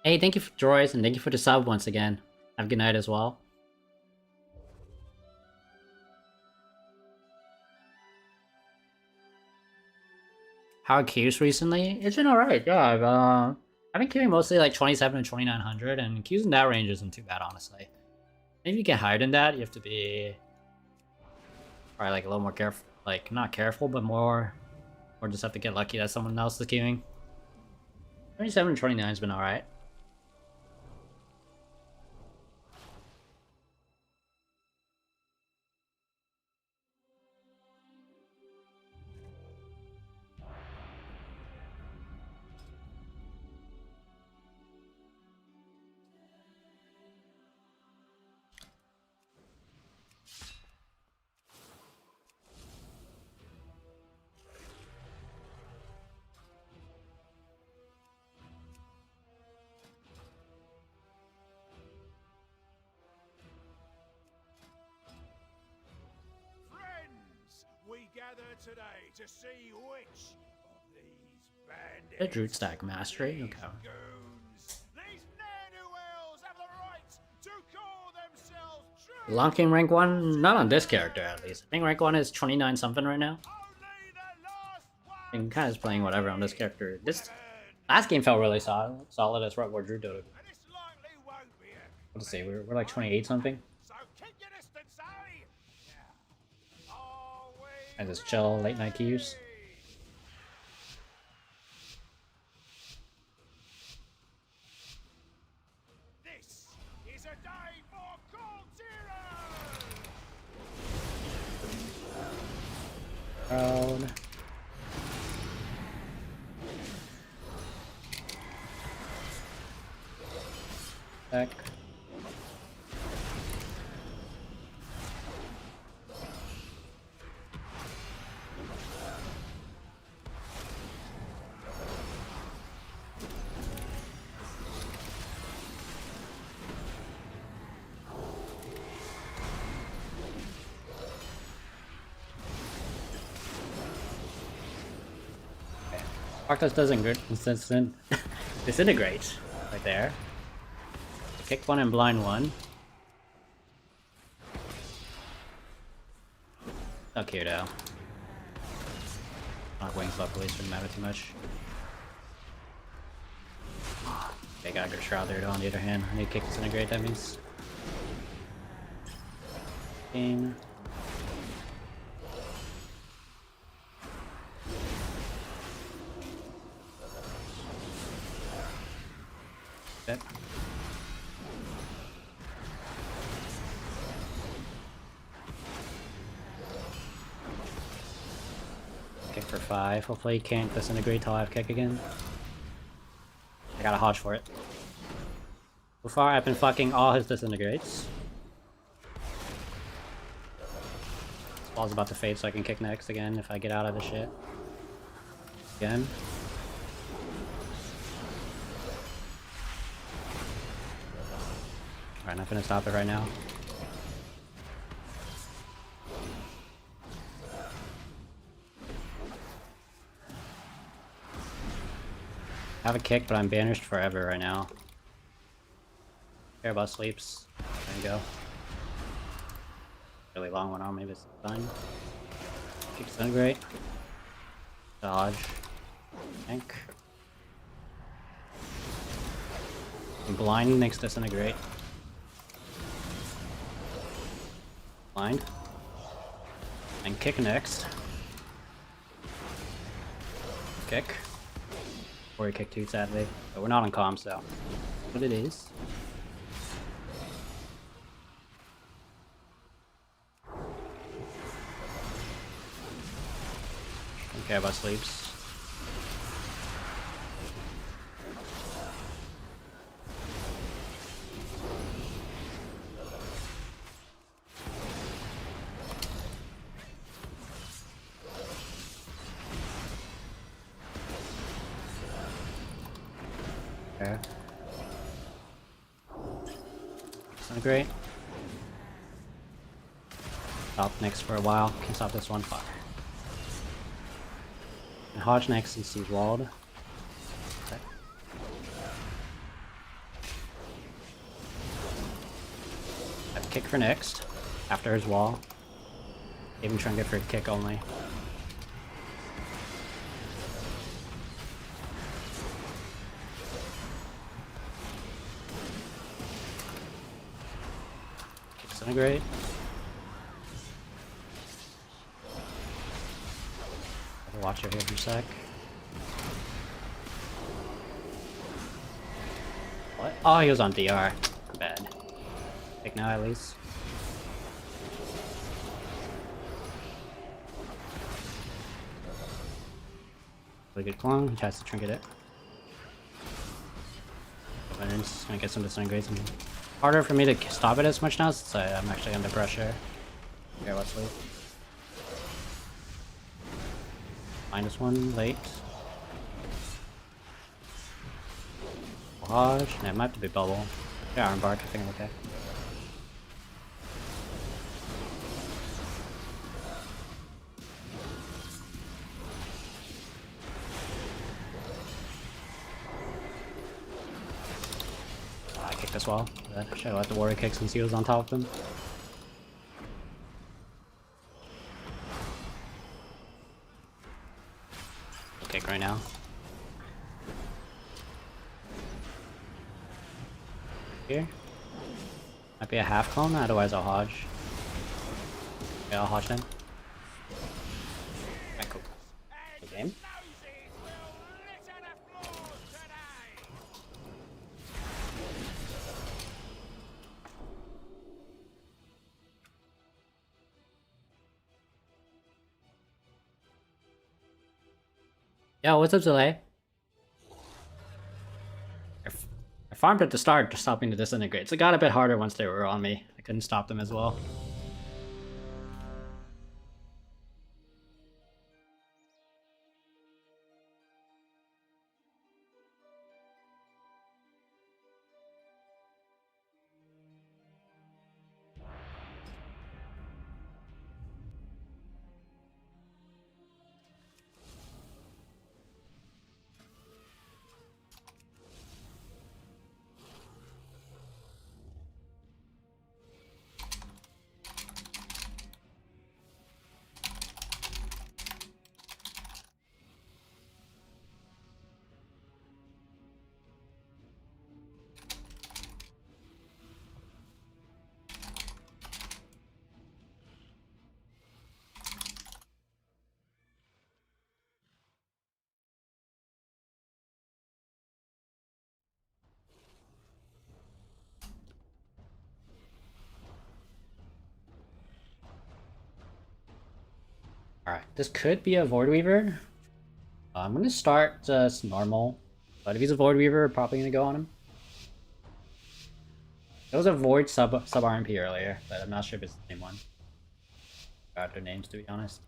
Hey, thank you for Joyce, and thank you for the sub once again. Have a good night as well. How are queues recently? It's been alright, yeah. I've been queuing mostly like 27 and 2900, and queues in that range isn't too bad, honestly. Maybe you get higher than that, you have to be probably like a little more careful, like not careful, but or just have to get lucky that someone else is queuing. 27 and 29 has been alright. Friends, we gather today to see which of these bandits, A Druid stack mastery, these okay. goons, these ne'er-do-wells have the right to call themselves true. Long King rank 1? Not on this character, at least. I think rank 1 is 29 something right now. Only the last I'm one kind of just playing whatever on this character. This weapon. last game felt really solid as what Drew did. And this likely won't be a Let's see, we're like 28 something. so keep your distance, eh? Now, are we I just chill late night queues. ready? This is a day for Cold Zero! Crowd. Back. Arctos doesn't disintegrate right there. Kick one and blind one. Not cute though. Not wings luckily shouldn't matter too much. They got a good shroud there though on the other hand. I need to kick disintegrate, that means. Game. Yep. Kick for 5. Hopefully he can't disintegrate till I have kick again. I got a hodge for it. So far I've been fucking all his disintegrates. This ball's about to fade so I can kick next again if I get out of the shit. Again. Alright, not gonna stop it right now. I have a kick, but I'm banished forever right now. Care about sleeps. There you go. Really long one on, maybe it's done. Kick disintegrate. Dodge. Tank. Blinding next disintegrate. Blind. And kick next. Kick. Or kick 2 sadly. But we're not on comms so. But it is. Don't care about sleeps. Okay. Disintegrate. Stop next for a while. Can't stop this one. Fuck. And Hodge next and see walled. Okay. kick for next. After his wall. Even trying to get for kick only. Kick disintegrate. Watch it here for a sec. What? Oh, he was on DR. Bad. Kick now at least. Really good clone. He tries to trinket it. And it's gonna get some disintegrates. And harder for me to stop it as much now since I'm actually under pressure. Okay, let's leave. -1 late. Barrage. No, it might have to be bubble. Yeah, Iron Bark. I think I'm okay. I kicked this wall. I should have let the warrior kick since he was on top of him. Kick right now. Here. Might be a half clone, otherwise I'll hodge. Okay, I'll hodge then. Alright, cool. Good game. Yo, what's up, Zilay? I farmed at the start, just stopping the disintegrates. It got a bit harder once they were on me. I couldn't stop them as well. Alright, this could be a Void Weaver. I'm gonna start just normal. But if he's a Void Weaver, I'm probably gonna go on him. It was a Void sub RMP earlier, but I'm not sure if it's the same one. Forgot their names, to be honest.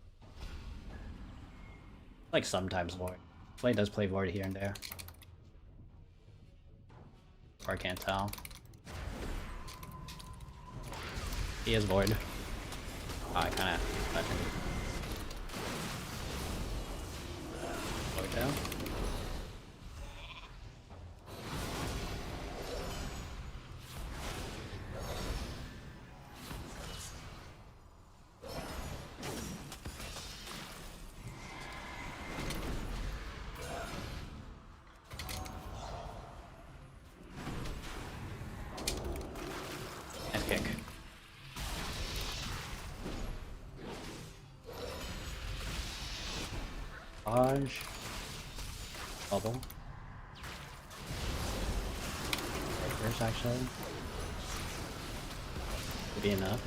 Like sometimes Void. Play does play Void here and there. Or I can't tell. He is Void. Oh, I kinda... Void down. Nice kick. Dodge. Bubble. Breakers actually. Would be enough.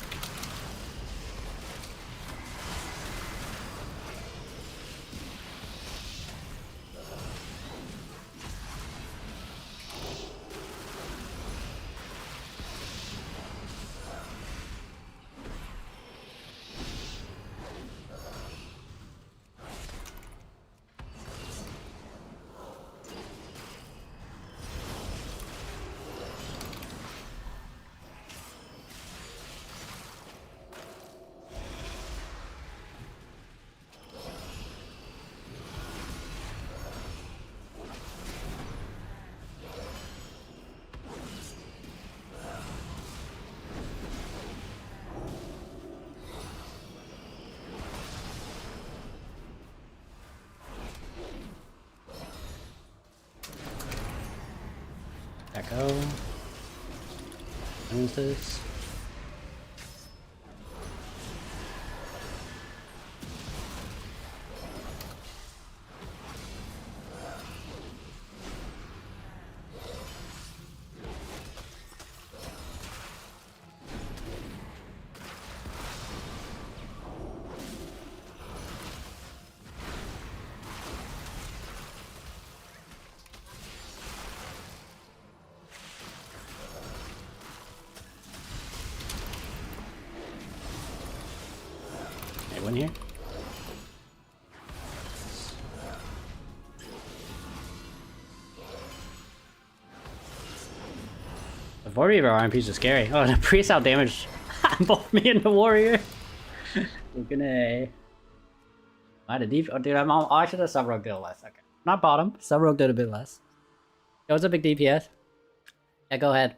Echo. What is this? Anyone here? The warrior RMPs are scary. Oh, the priest out damage both me and the warrior. We're gonna. I had a deep. Oh, dude, I should have sub-rogue did less. Okay, not bottom. Sub-rogue did a bit less. It was a big DPS. Yeah, go ahead.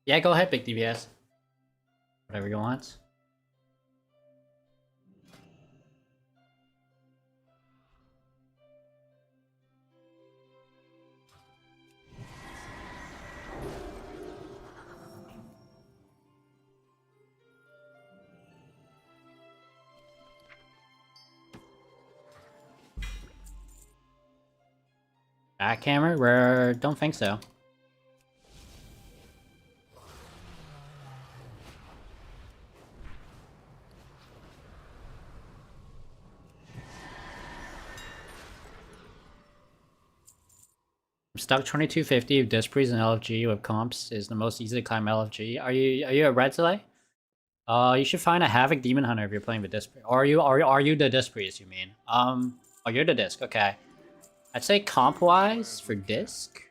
Yeah, go ahead, big DPS. Whatever you want. Backhammer? Rare? Don't think so. I'm stuck 2250 with Disprees and LFG with comps is the most easy to climb LFG. Are you a red today? You should find a Havoc Demon Hunter if you're playing with Disprees. Or are you the Disprees, you mean? Oh, you're the Disc, okay. I'd say comp-wise for Disc.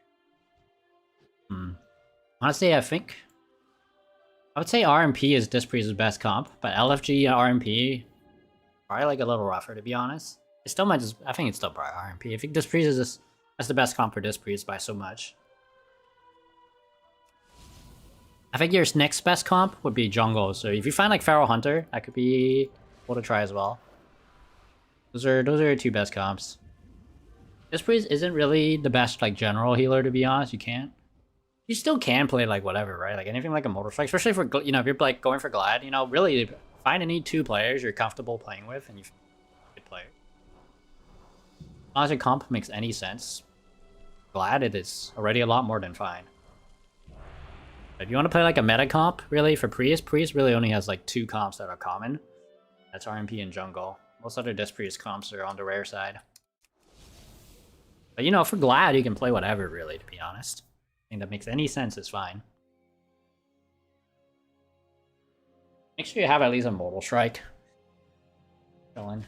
Honestly, I would say RMP is Disprees' best comp, but LFG and RMP probably like a little rougher to be honest. It still might just I think it's still probably RMP. I think Disprees is just that's the best comp for Disprees by so much. I think your next best comp would be Jungle. So if you find like Feral Hunter, that could be cool to try as well. Those are your two best comps. Disprees isn't really the best like general healer to be honest. You still can play like whatever, right? Like anything like a Mortal Strike, especially for if you're like going for Glad, really find any two players you're comfortable playing with, and you good player. As long as your comp makes any sense, Glad it is already a lot more than fine. If you want to play like a meta comp, really for Priest really only has like two comps that are common. That's RMP and Jungle. Most other Dispriest comps are on the rare side. But for Glad you can play whatever really, to be honest. Anything that makes any sense is fine. Make sure you have at least a Mortal Strike. Chilling.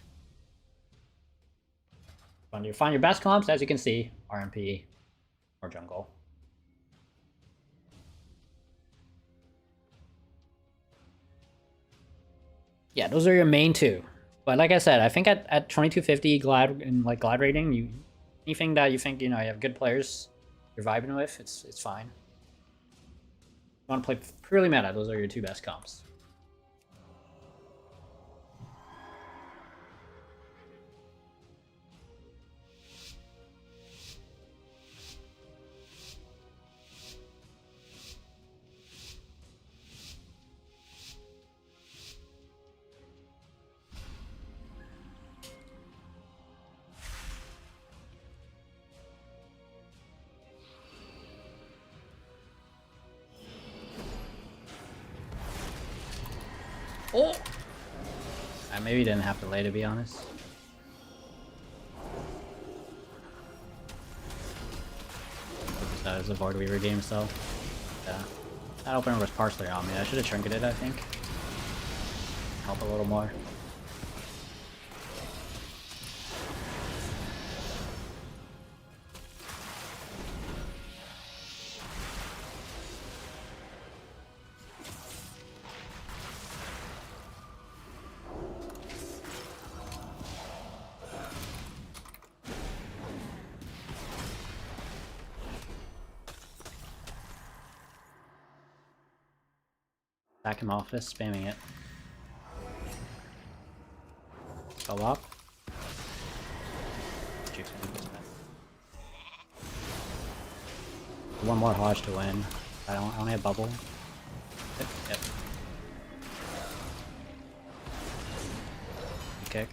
When you find your best comps, as you can see, RMP or Jungle. Yeah, those are your main two. But like I said, I think at 2250 Glad and like Glad rating, anything that you think you have good players you're vibing with, it's fine. You want to play purely meta, those are your two best comps. Oh! I maybe didn't have to lay, to be honest. That is a Void Weaver game, so yeah. That opener was partially on me. I should have trinketed, I think. Help a little more. Back him off this, spamming it. Go up. One more Hodge to win. I only have bubble. Yep. Kick.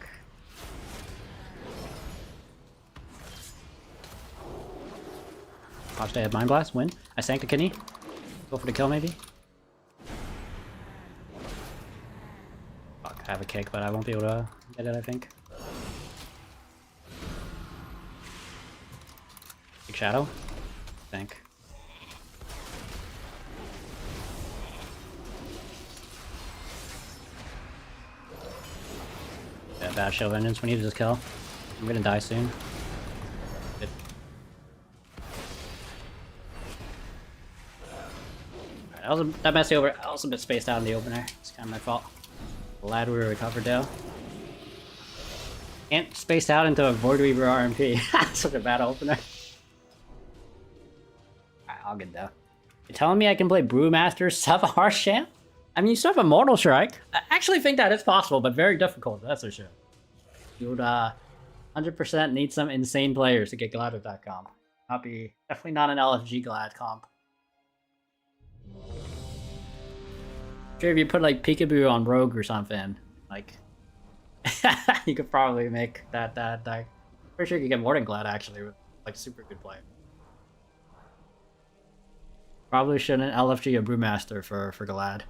Hodge to have Mind Blast, win. I sank the kidney. Go for the kill maybe. Fuck, I have a kick, but I won't be able to get it, I think. Big shadow. I think. Yeah, bad show vengeance. We need to just kill. I'm gonna die soon. Good. Alright, that messed me over. I was a bit spaced out in the opener. It's kind of my fault. Glad we recovered though. Can't space out into a Void Weaver RMP. Such a bad opener. Alright, all good though. You're telling me I can play Brewmaster sub Harsh Champ? I mean, you still have Immortal Strike. I actually think that is possible, but very difficult, that's for sure. You would 100% need some insane players to get Glad with that comp. Definitely not an LFG Glad comp. Sure, if you put like Peekaboo on Rogue or something, like you could probably make that deck. Pretty sure you could get more than Glad actually with like super good player. Probably shouldn't LFG a Brewmaster for Glad.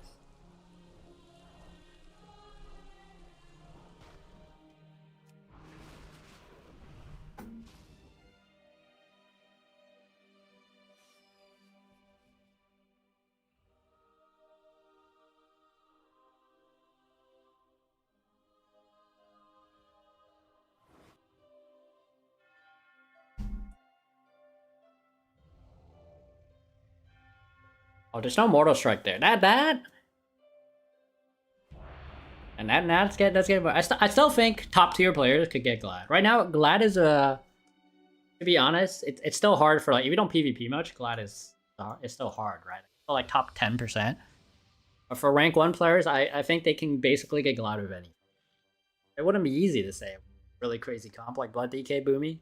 Oh, there's no Mortal Strike there. And that's getting. I still think top tier players could get Glad. Right now, Glad is to be honest, it's still hard for like if you don't PvP much. Glad is it's still hard, right? So like top 10%. But for rank 1 players, I think they can basically get Glad with anything. It wouldn't be easy to say really crazy comp like Blood DK Boomy.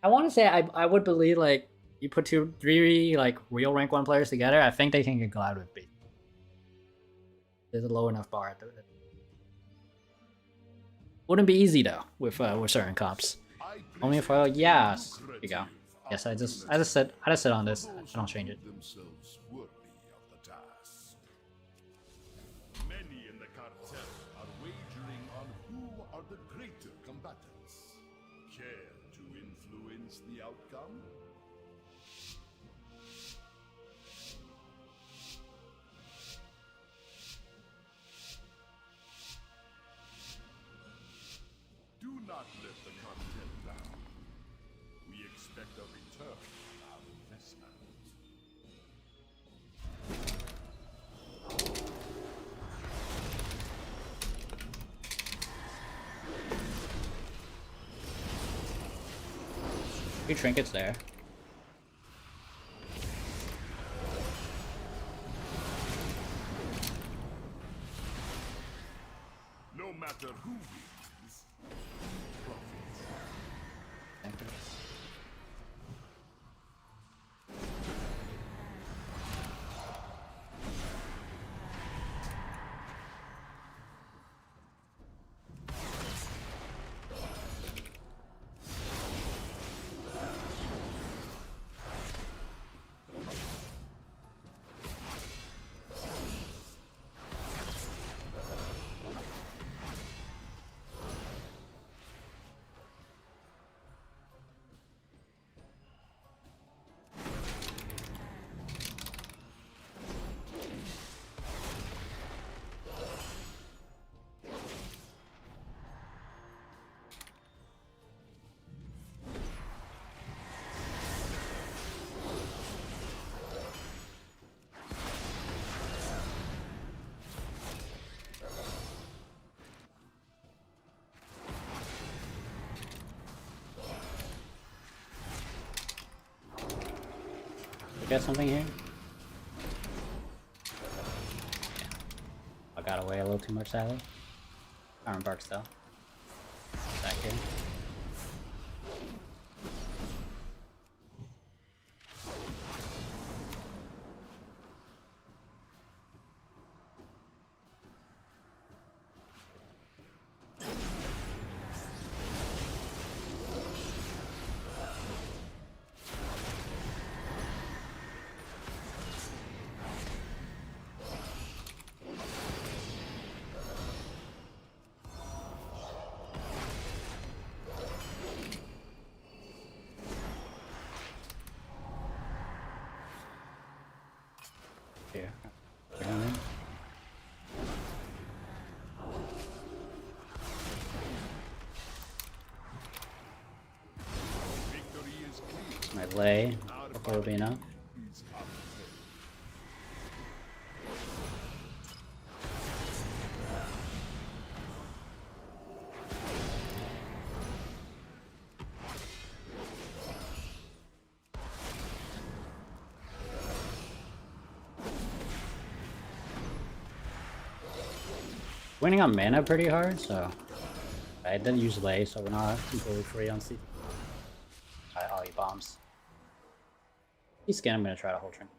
I want to say I would believe like. You put 3 like real rank 1 players together, I think they can get Glad with B. There's a low enough bar. Wouldn't be easy though with certain comps. Only if yes. Here you go. Yes, I just sit on this. I don't change it. Many in the cartel are wagering on who are the greater combatants. Care to influence the outcome? Do not let the content down. We expect a return on our investment. Two trinkets there. No matter who wins, profits. Thank you. Get something here? Yeah. I got away a little too much, sadly. Iron Bark still. Back here. Here. Victory is clear. My lay. Hopefully will be enough. Is up ahead. Winning on mana pretty hard, so I didn't use lay, so we're not completely free on CT. Alright, I'll eat bombs. He's scan, I'm gonna try to hold Trinket.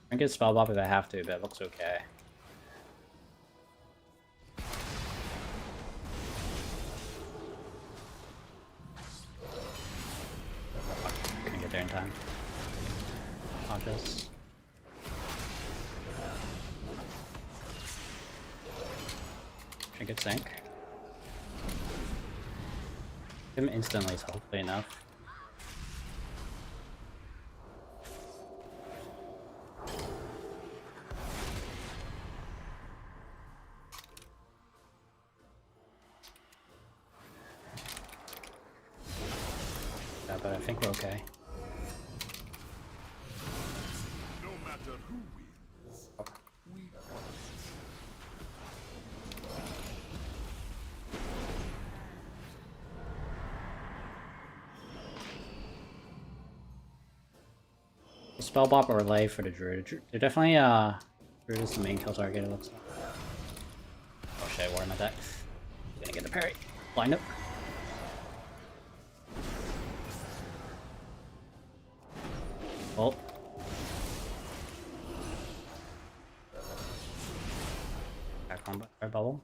Trinket spell bop if I have to, but it looks okay. Couldn't get there in time. Conscious. Trinket sink. Him instantly is hopefully enough. Yeah, but I think we're okay. No matter who wins, we fight. Spell bop or lay for the druid. They're definitely druid is the main kill target, it looks like. Oh shit, where am I at? Gonna get the parry. Blind up. Oh. Back on fire bubble.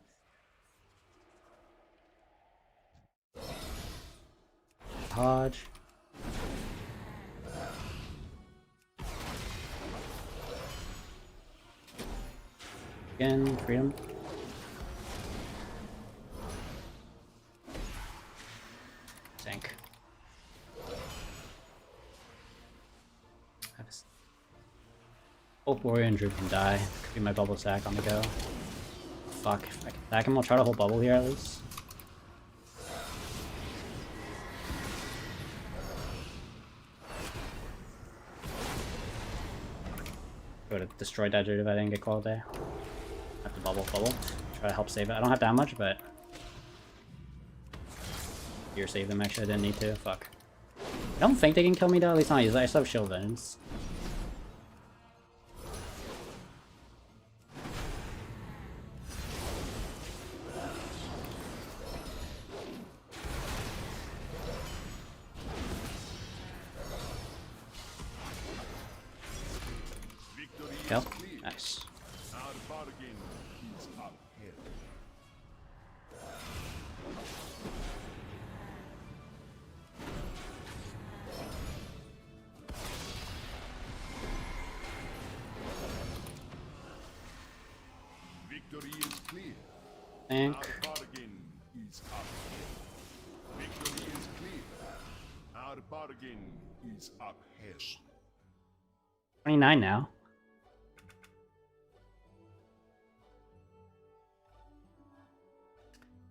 Hodge. Again, freedom. Sink. Hope Warrior and Druid can die. Could be my bubble sack on the go. Fuck, if I can attack him, I'll try to hold bubble here at least. Would have destroyed that Druid if I didn't get called there. Have to bubble. Try to help save it. I don't have that much, but here save them. Actually, I didn't need to. Fuck. I don't think they can kill me though. At least not use. I still have shield vengeance. Victory Kill. is clear. Nice. Our bargain is up ahead. Victory is clear. Think. Our bargain is up ahead. Victory is clear. Our bargain is up ahead. 29 now.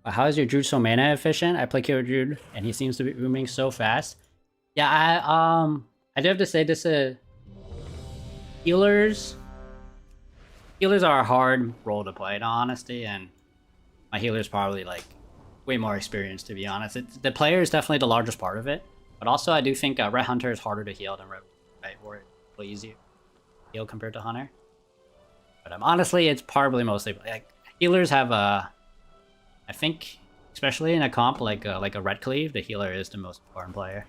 How is your Druid so mana efficient? I play Killer Druid and he seems to be booming so fast. Yeah, I do have to say this healers are a hard role to play in all honesty, and my healer's probably like way more experienced to be honest. The player is definitely the largest part of it. But also, I do think Red Hunter is harder to heal than Red, right? Or easier to heal compared to Hunter. But honestly, it's probably mostly like healers have a. I think, especially in a comp like a Red Cleave, the healer is the most important player.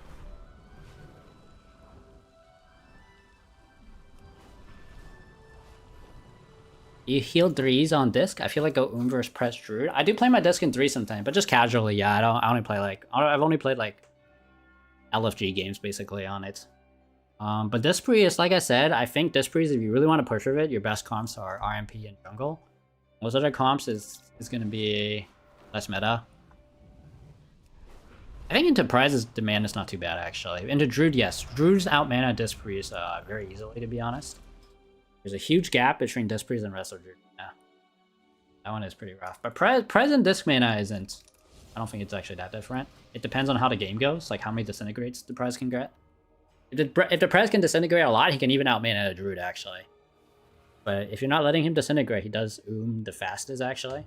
You heal 3s on disc. I feel like go versus press Druid. I do play my disc in 3 sometimes, but just casually. Yeah, I only play like I've only played like LFG games basically on it. But this Priest, like I said, I think this Priest, if you really want to push with it, your best comps are RMP and jungle. Most other comps is going to be less meta. I think into Prize's demand is not too bad actually. Into Druid, yes, Druid's out mana this Priest very easily, to be honest. There's a huge gap between Disc Priest and Wrestler Druid. Yeah. That one is pretty rough. But Prez and Disc mana isn't... I don't think it's actually that different. It depends on how the game goes, like how many disintegrates the Prez can get. If the Prez can disintegrate a lot, he can even out-mana a Druid, actually. But if you're not letting him disintegrate, he does the fastest, actually.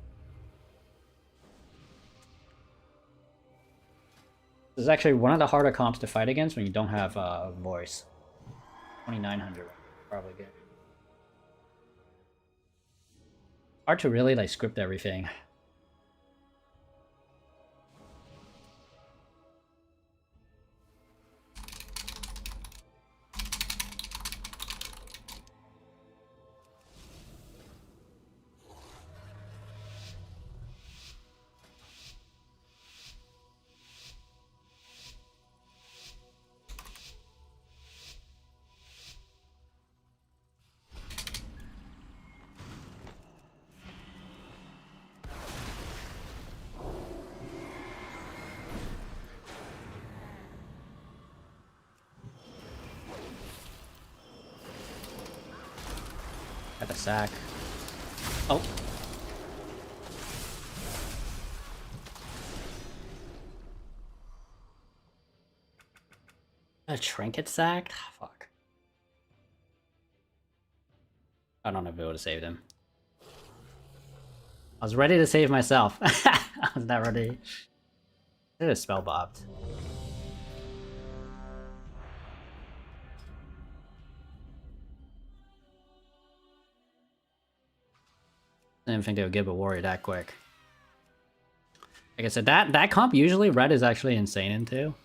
This is actually one of the harder comps to fight against when you don't have voice. 2900, probably good. Hard to really like script everything. Got the sack. Oh. A trinket sacked? Fuck. I don't know if it would have saved him. I was ready to save myself. I was not ready. It is spell bobbed. I didn't think they would give a warrior that quick. Like I said, that comp usually red is actually insane into.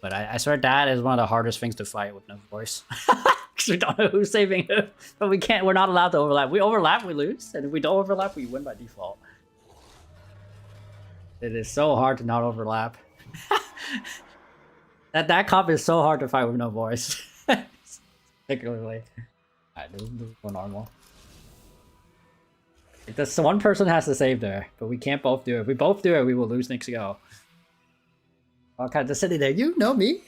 But I swear that is one of the hardest things to fight with no voice. Because we don't know who's saving who. But we're not allowed to overlap. We overlap, we lose. And if we don't overlap, we win by default. It is so hard to not overlap. that comp is so hard to fight with no voice. Particularly. Alright, this is more normal. This one person has to save there, but we can't both do it. If we both do it, we will lose next go. All kinds of sitting there. You know me.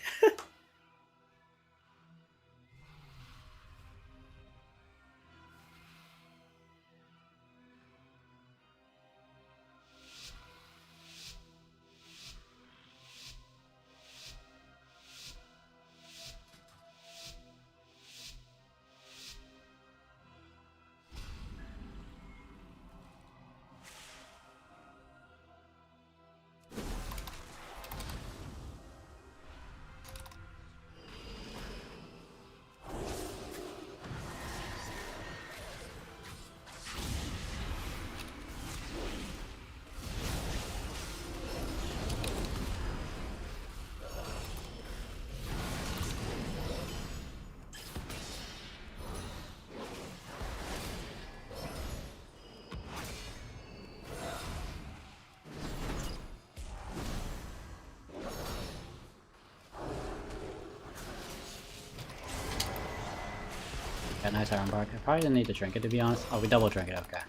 Yeah, nice Iron Bark. I probably didn't need to trinket, to be honest. Oh, we double trinket, okay.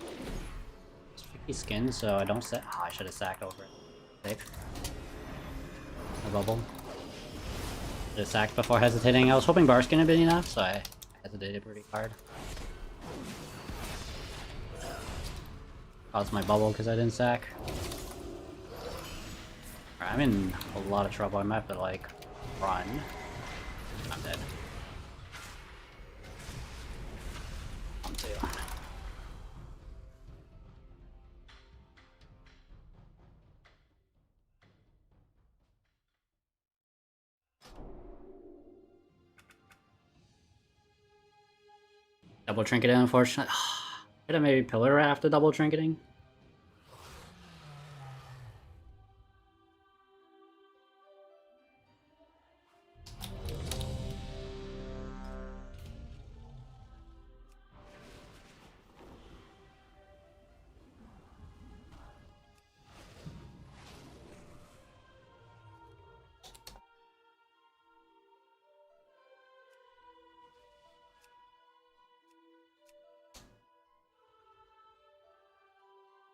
It's 50 skin, so I don't set. Oh, I should have sacked over it. Safe. A bubble. Should have sacked before hesitating. I was hoping Bar's gonna be enough, so I hesitated pretty hard. Caused my bubble because I didn't sack. Right, I'm in a lot of trouble. I might have to, like, run. I'm dead. I'm too. Double trinketed, unfortunately. Could have maybe pillar right after double trinketing.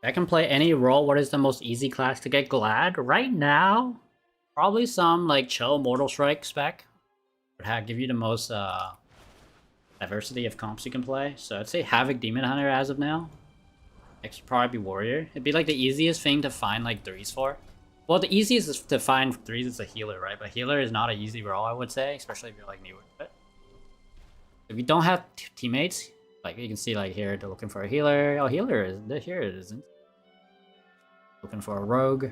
I can play any role. What is the most easy class to get glad? Right now, probably some like chill Mortal Strike spec would give you the most diversity of comps you can play. So I'd say Havoc Demon Hunter as of now. Next would probably be Warrior. It'd be like the easiest thing to find like threes for. Well, the easiest is to find threes is a healer, right? But healer is not an easy role, I would say, especially if you're like newer to it. If you don't have teammates, like you can see like here, they're looking for a healer. Oh, healer is here. It isn't. Looking for a rogue.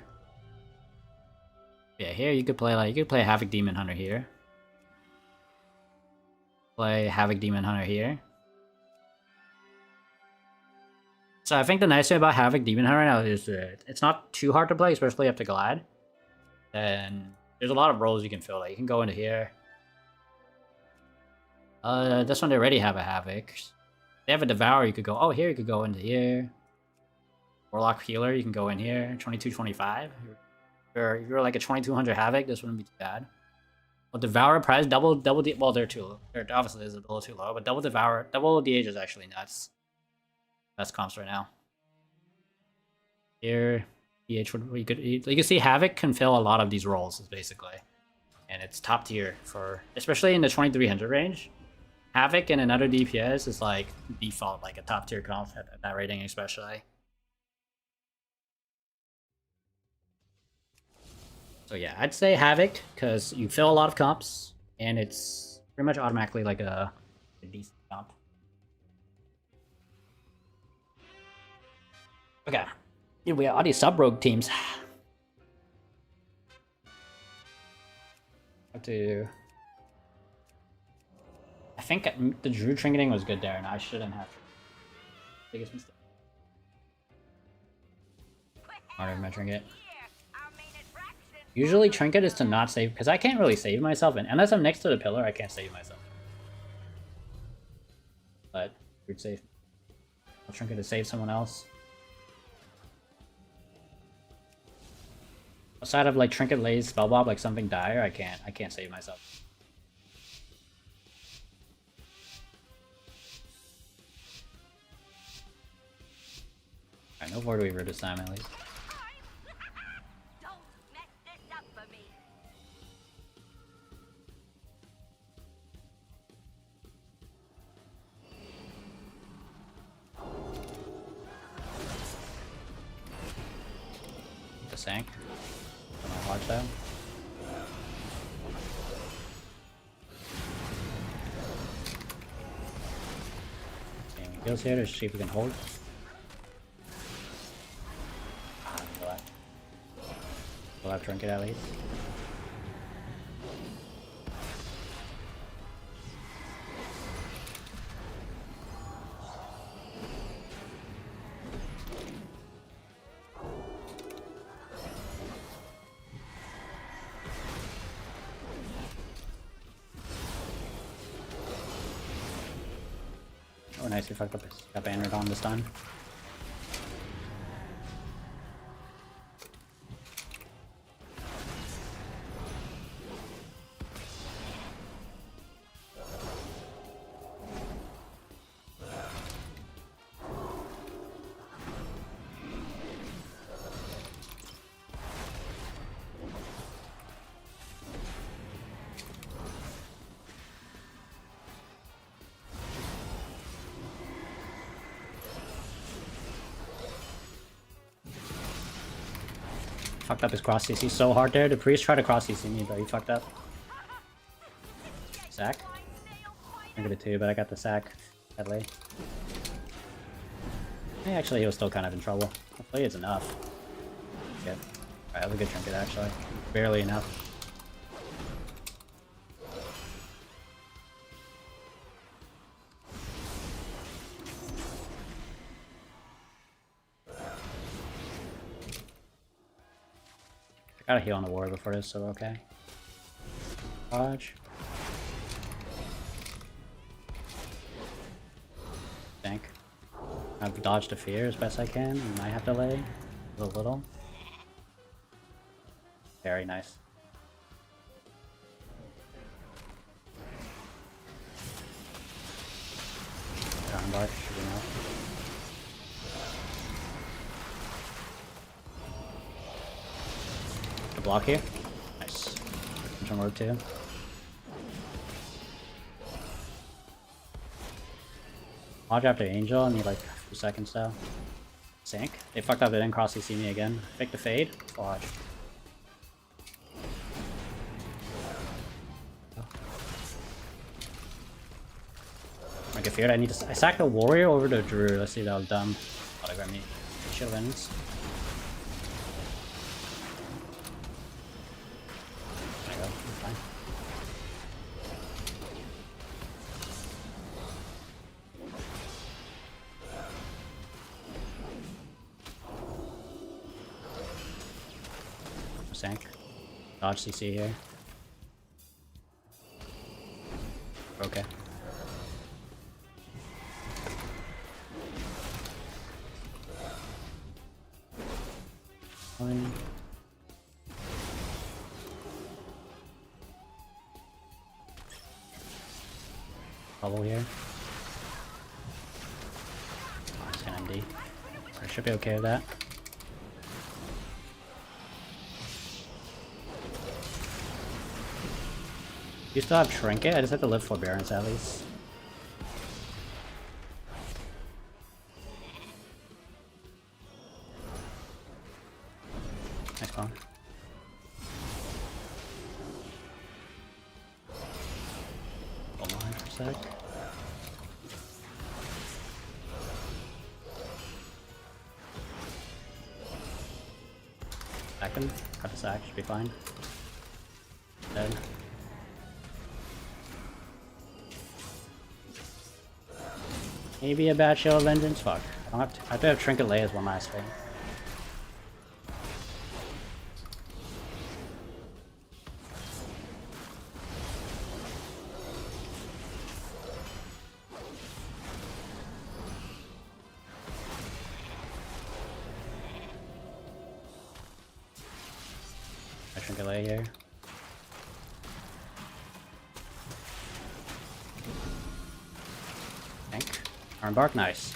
Yeah, here you could play Havoc Demon Hunter here. Play Havoc Demon Hunter here. So I think the nice thing about Havoc Demon Hunter now is that it's not too hard to play, especially up to Glad. And there's a lot of roles you can fill. Like you can go into here. This one they already have a Havoc. They have a Devourer. You could go. Oh, here you could go into here. Warlock Healer, you can go in here, 2225. If you're like a 2200 Havoc, this wouldn't be too bad. Well, Devourer price, double well, they're too low. They're obviously is a little too low, but double DH is actually nuts. Best comps right now. Here, DH would you can see Havoc can fill a lot of these roles, basically. And it's top tier for, especially in the 2300 range. Havoc and another DPS is like default, like a top tier comp at that rating, especially. So yeah, I'd say Havoc, because you fill a lot of comps, and it's pretty much automatically like a decent comp. Okay. Yeah, we have all these sub-rogue teams. Have to... I think the Druid trinketing was good there, and I shouldn't have. Biggest mistake. Alright, my trinket. Usually trinket is to not save, because I can't really save myself, and unless I'm next to the pillar, I can't save myself. But weird save. I'll trinket to save someone else. Outside of like trinket lays spell bob, like something dire, I can't save myself. Alright, no Void Weaver this time at least. Sank. Watch that. He goes here to see if we can hold. We'll have trinket at least. Oh, nice, he fucked up his got bannered on this time. Fucked up his cross CC so hard there. The priest tried to cross CC me, but he fucked up. Sack. I got it too, but I got the sack. Deadly. Hey, actually, he was still kind of in trouble. Hopefully it's enough. Good. Alright, that was a good trinket actually. Barely enough. Gotta heal on the warrior before this, so okay. Dodge. Tank. I've dodged the fear as best I can. I might have to delay a little. Very nice. Vanguards should be enough. The block here. Nice. Some work too. Dodge after Angel, I need like a few seconds though. Sink. They fucked up, they didn't cross CC me again. Pick the fade. Dodge. I get feared. I sacked the warrior over the druid. Let's see, that was dumb. Thought I got me. Shield wins. There you go. Fine. Sank. Dodge CC here. Okay. Fine. Bubble here. Oh, it's an MD. I should be okay with that. You still have Trinket? I just have to live Forbearance at least. Nice one. Hold on for a sec. Sack him. Cut the sack, should be fine. Dead. Maybe a bad Shield of Vengeance? Fuck. I have to have Trinket Lay as one last thing. I Trinket Lay here. Iron Bark, nice.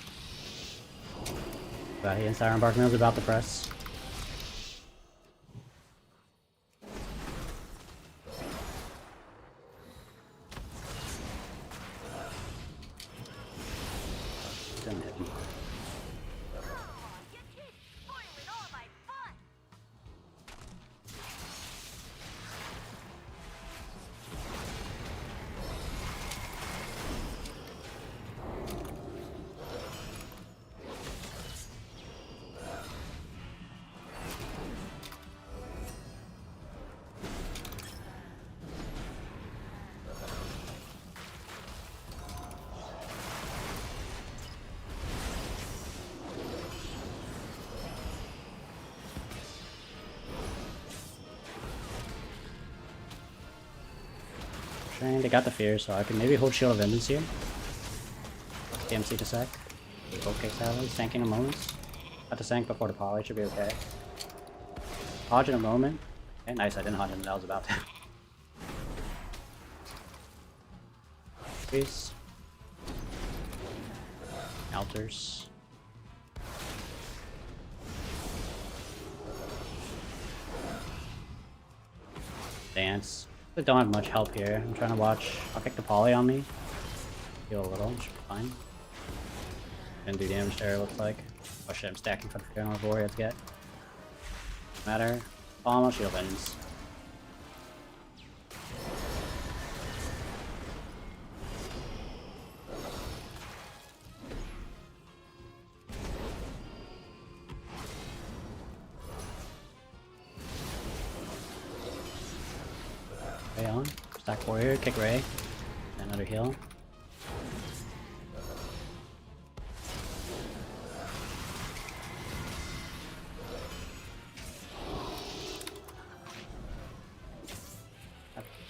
But against Iron Bark Mill's about to press. Didn't hit me. They got the fear, so I can maybe hold Shield of Vengeance here. DMC to sec. Okay, Sally. Sanking a moment. Got to sank before the poly, should be okay. Hodge in a moment. Okay, nice, I didn't hodge him, that was about to. Peace. Altars. Dance. I don't have much help here. I'm trying to watch. I'll kick the poly on me. Heal a little, should be fine. Didn't do damage there, it looks like. Oh shit, I'm stacking for the Fraternal Warrior to get. Matter. Almost Shield Vengeance. Ray on. Stack Warrior, kick Ray. Another heal.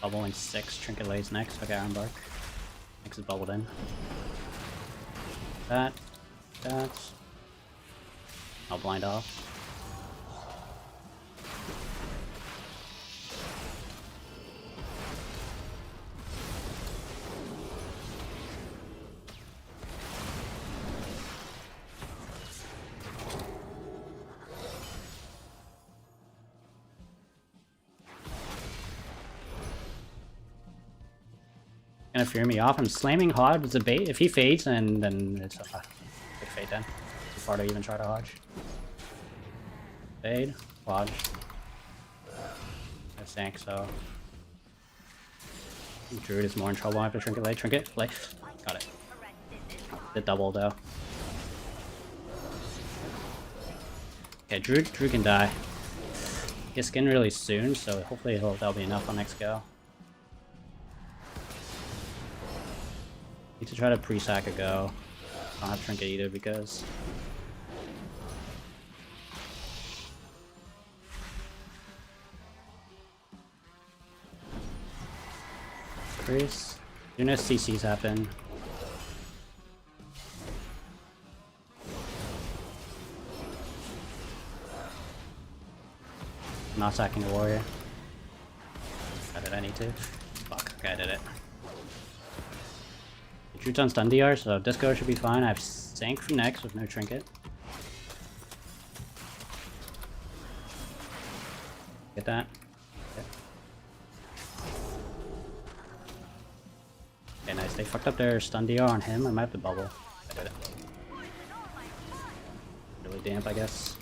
Bubble in 6, Trinket lays next. Okay, Ironbark. Next is bubbled in. That. I'll blind off. Gonna fear me off. I'm slamming Hodge as a bait. If he fades, then it's a big fade then. Too far to even try to Hodge. Fade, Hodge. I think so. Druid is more in trouble after Trinket lay. Trinket lay. Got it. The double though. Okay, Druid can die. Get skin really soon, so hopefully that'll be enough on next go. Need to try to pre-sack a go. Don't have Trinket either because... Priest. Soon as CCs happen. I'm not sacking a warrior. How did I need to? Fuck, okay, I did it. Druid's on stun DR, so disco should be fine. I have Sank for next with no Trinket. Get that. Okay, nice. They fucked up their stun DR on him. I might have to bubble. I did it. Really damp, I guess.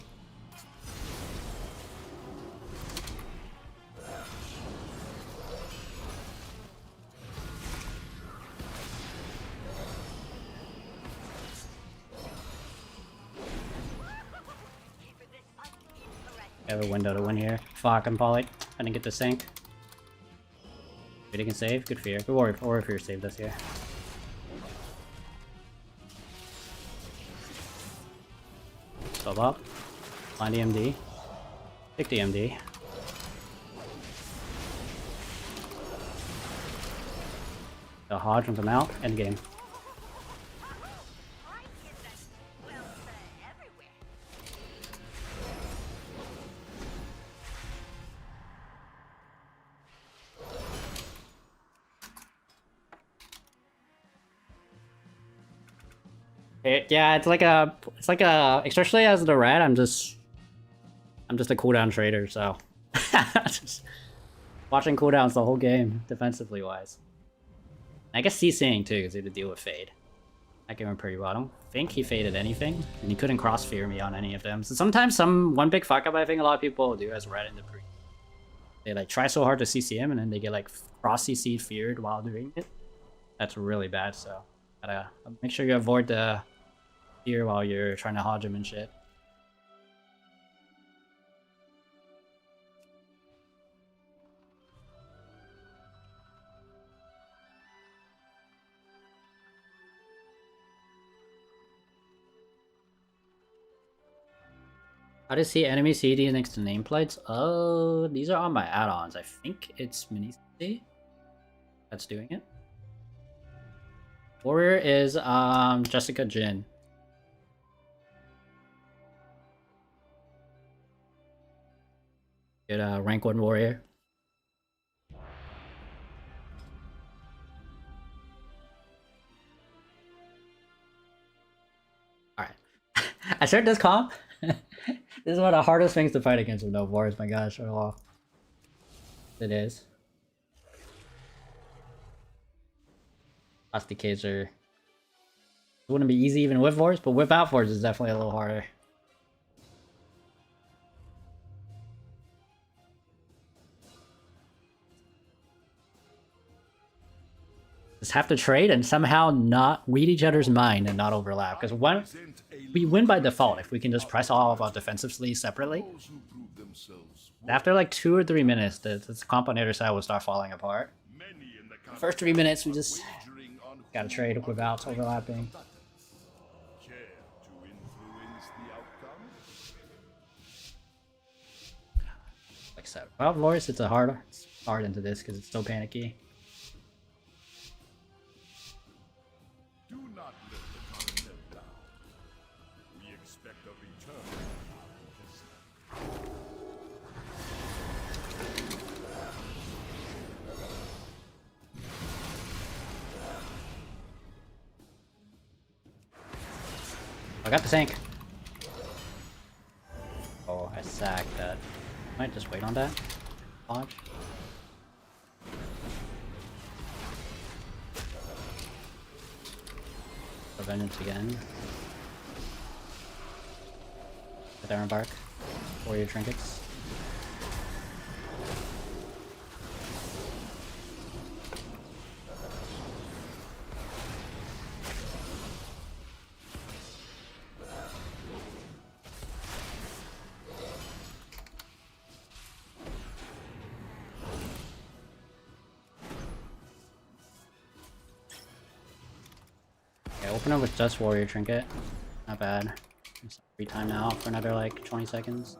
I have a window to win here. Fuck, I'm poly. I didn't get the sync. He can save. Good fear. Good warrior fear saved us here. Sub up. Find EMD. Pick the EMD. The Hodge runs him out. End game. Yeah, it's like a, especially as the red, I'm just a cooldown trader, so just watching cooldowns the whole game, defensively wise. I guess CCing too, because he had to deal with fade. That gave him pretty well. I don't think he faded anything, and he couldn't cross fear me on any of them. So sometimes one big fuck up I think a lot of people do as red in the pre. They like try so hard to CC him, and then they get like cross CC feared while doing it. That's really bad. So gotta make sure you avoid the fear while you're trying to Hodge him and shit. How to see enemy CD next to nameplates? Oh, these are on my add-ons. I think it's mini CD that's doing it. Warrior is Jessica Jin. Get a rank 1 warrior. Alright. I started this comp. This is one of the hardest things to fight against with no wars, my gosh. Oh, it is. Last DKs are... It wouldn't be easy even with wars, but without wars is definitely a little harder. Just have to trade and somehow not read each other's mind and not overlap. Because we win by default if we can just press all of our defensively separately. After like 2 or 3 minutes, the comp on the other side will start falling apart. The first 3 minutes, we just gotta trade without overlapping. Like I said, well, Loris, it's a harder. hard into this because it's so panicky. Do not let the continent down. We expect a return. I got the sink. Oh, I sacked that. Might just wait on that. Dodge. The vengeance again. The Iron Bark. Warrior trinkets. Open it with just Warrior Trinket. Not bad. Just free time now for another like 20 seconds.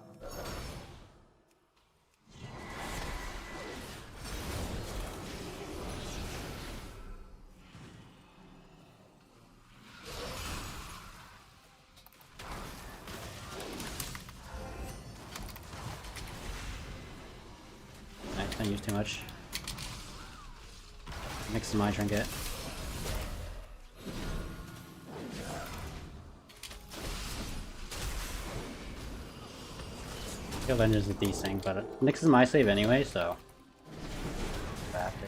I can't use too much. Mix my trinket. Avengers is decent, but Nyx is my save anyway, so. After.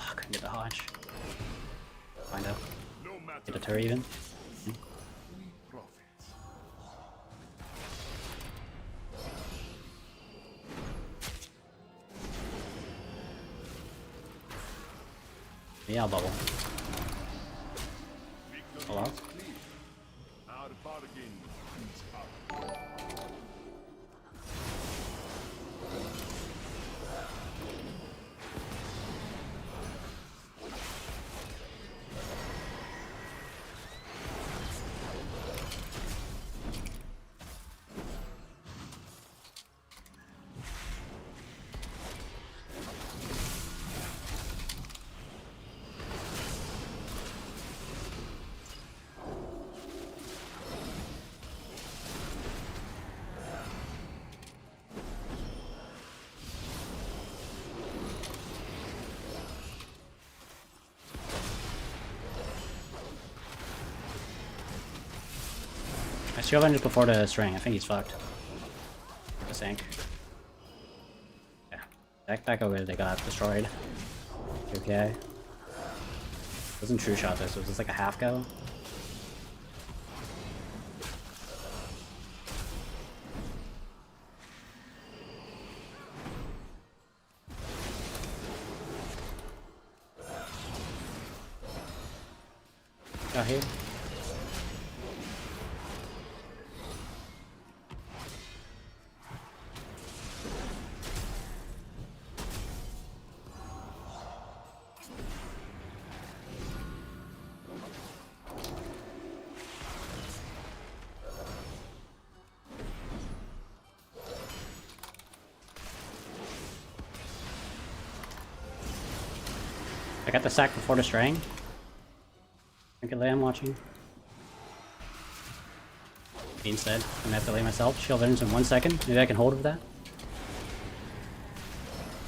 Oh, couldn't get the Hodge. Find out. Get a turret even. Yeah, I'll bubble. Hello? Our bargain is up. I Shield Avengers before the string. I think he's fucked. The sink. Yeah. That go good. They got destroyed. Okay. Wasn't true shot this. It was just like a half go. Got here. I got the sack before the string. I can lay, I'm watching. Instead, I'm gonna have to lay myself. Shield Vengeance in 1 second. Maybe I can hold with that.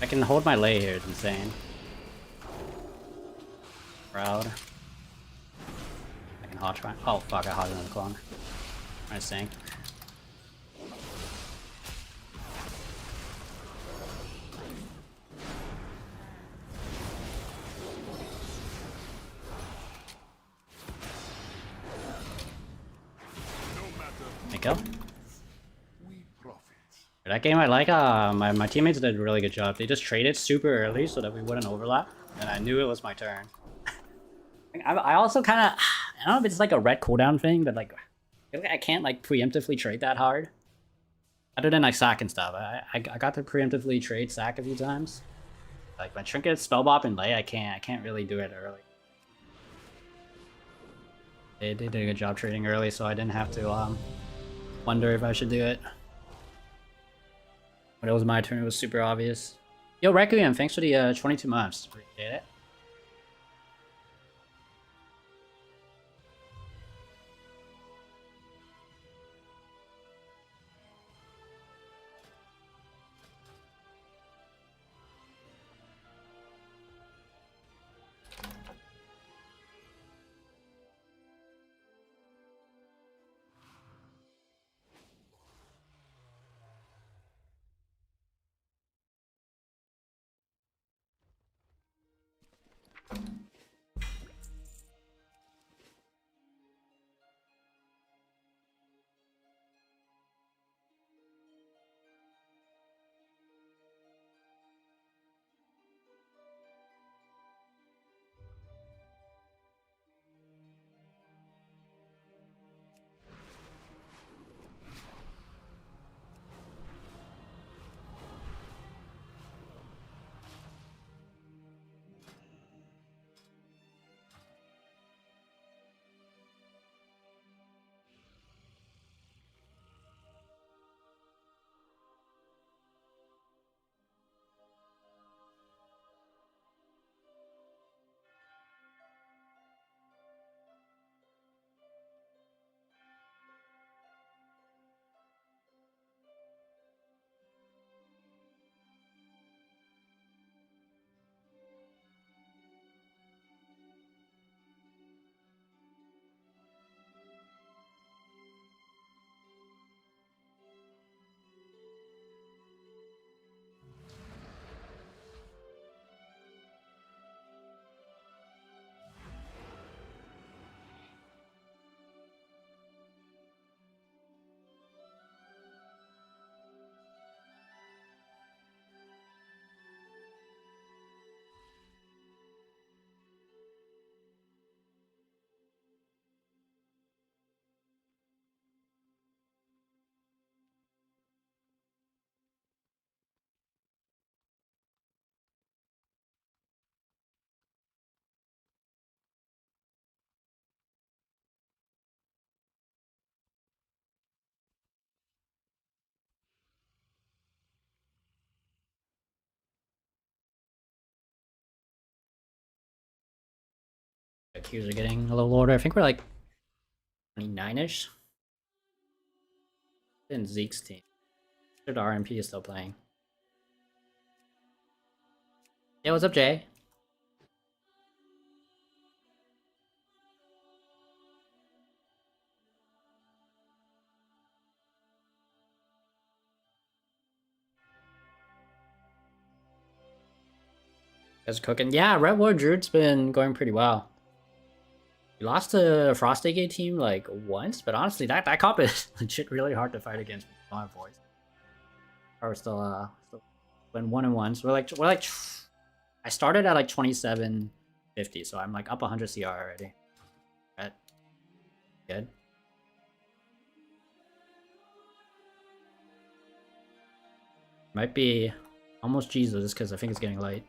I can hold my lay here, it's insane. Proud. I can hodge my. Oh fuck, I hodged another clone. Trying to sink. Go. That game I like, my teammates did a really good job. They just traded super early so that we wouldn't overlap, and I knew it was my turn. I also kind of, I don't know if it's like a red cooldown thing, but like, I feel like I can't like preemptively trade that hard. Other than like sack and stuff. I got to preemptively trade sack a few times. Like my trinket, spell bop, and lay, I can't really do it early. They did a good job trading early, so I didn't have to wonder if I should do it. When it was my turn, it was super obvious. Yo, Requiem, thanks for the 22 months. Appreciate it. The queues are getting a little older. I think we're like 29-ish. In Zeke's team. The RMP is still playing. Yeah, what's up, Jay? Guys cooking. Yeah, Red War Druid's been going pretty well. We lost to a Frosty Gate team like once, but honestly, that comp is legit really hard to fight against with my voice. We're still been 1-1. So we're like I started at like 2750, so I'm like up 100 CR already. Right. Good. Might be almost Jesus because I think it's getting late.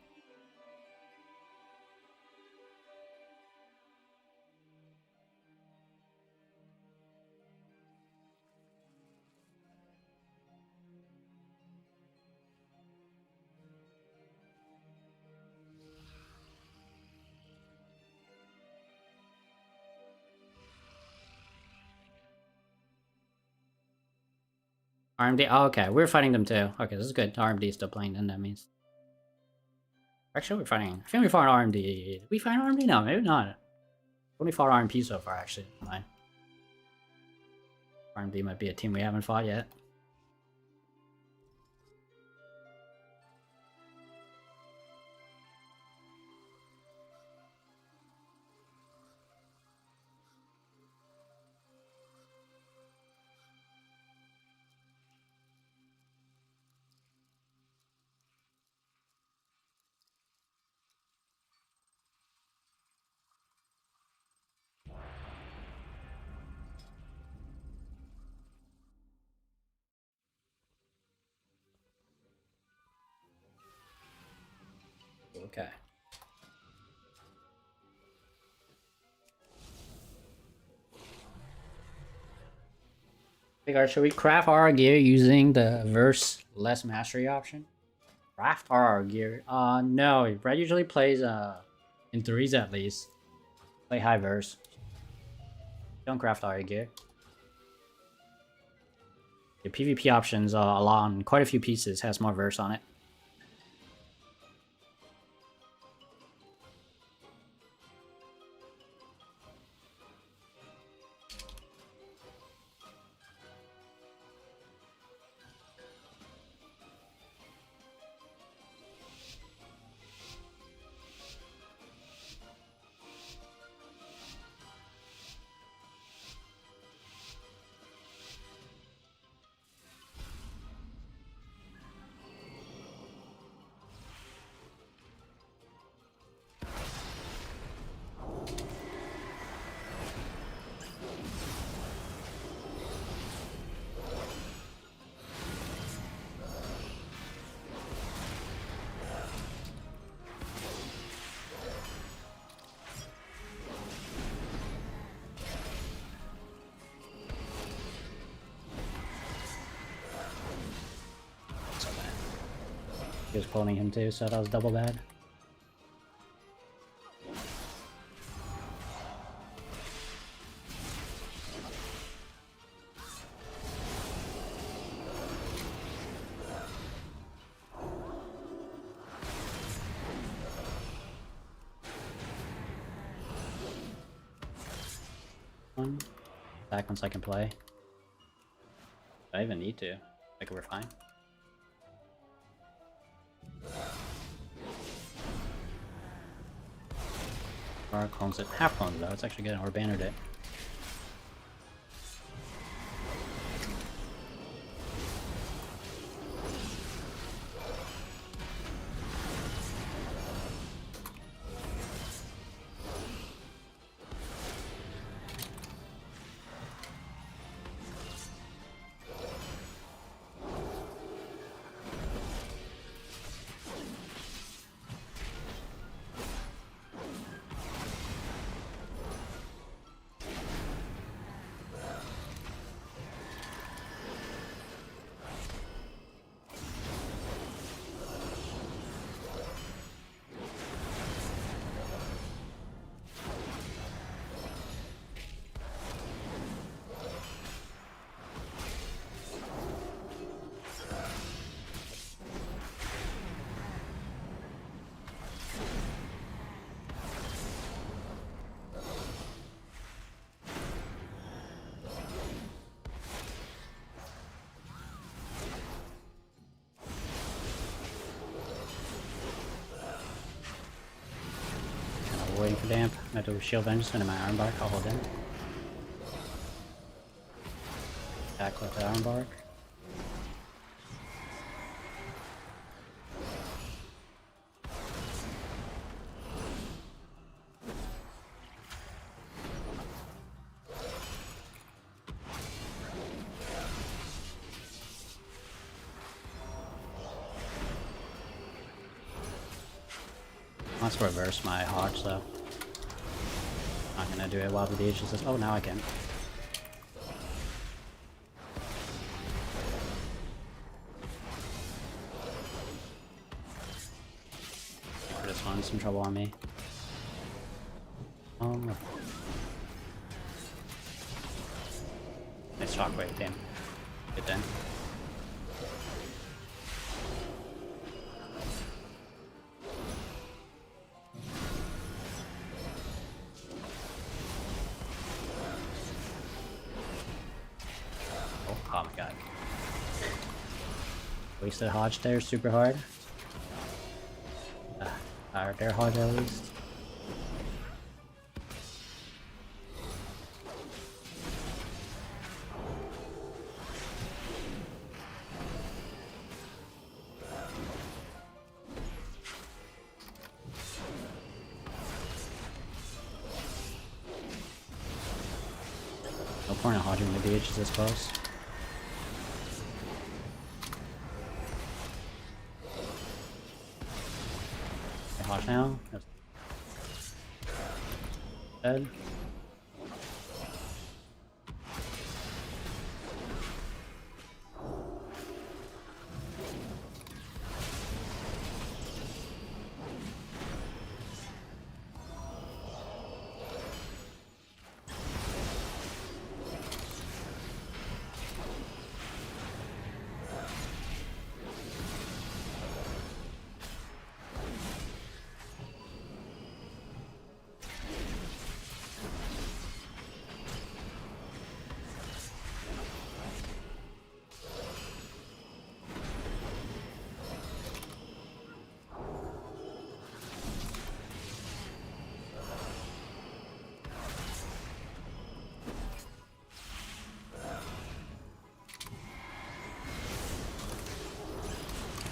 RMD. Oh, okay. We're fighting them too. Okay, this is good. RMD is still playing, then that means. Actually, we're fighting. I think we fought RMD. Did we fight RMD? No, maybe not. Only fought RMP so far, actually. Fine. RMD might be a team we haven't fought yet. Okay. Big should we craft our gear using the verse less mastery option? Craft our gear? No. Brad usually plays in threes at least. Play high verse. Don't craft our gear. The PvP options along quite a few pieces has more verse on it. He was cloning him too, so that was double bad. Back once I can play. Do I even need to? Like we're fine. Or clones it. Half clones though, it's actually good, or bannered it. Waiting for damp. I'm gonna do shield vengeance into my iron bark. I'll hold in. Attack with the iron bark. Let's reverse my Hawks though. Not gonna do it while the DH is. Oh, now I can. For this one, some trouble on me. Oh no. Nice shockwave, damn. Good then. Oh my god. Wasted Hodge there super hard. Their Hodge at least. No point in hodging the DH is this close. Hodge now. Dead.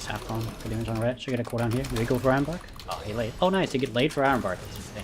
Half on. Good damage on red. Should get a cooldown here. Did he go for Iron Bark? Oh, he laid. Oh, nice. He get laid for Iron Bark. That's insane.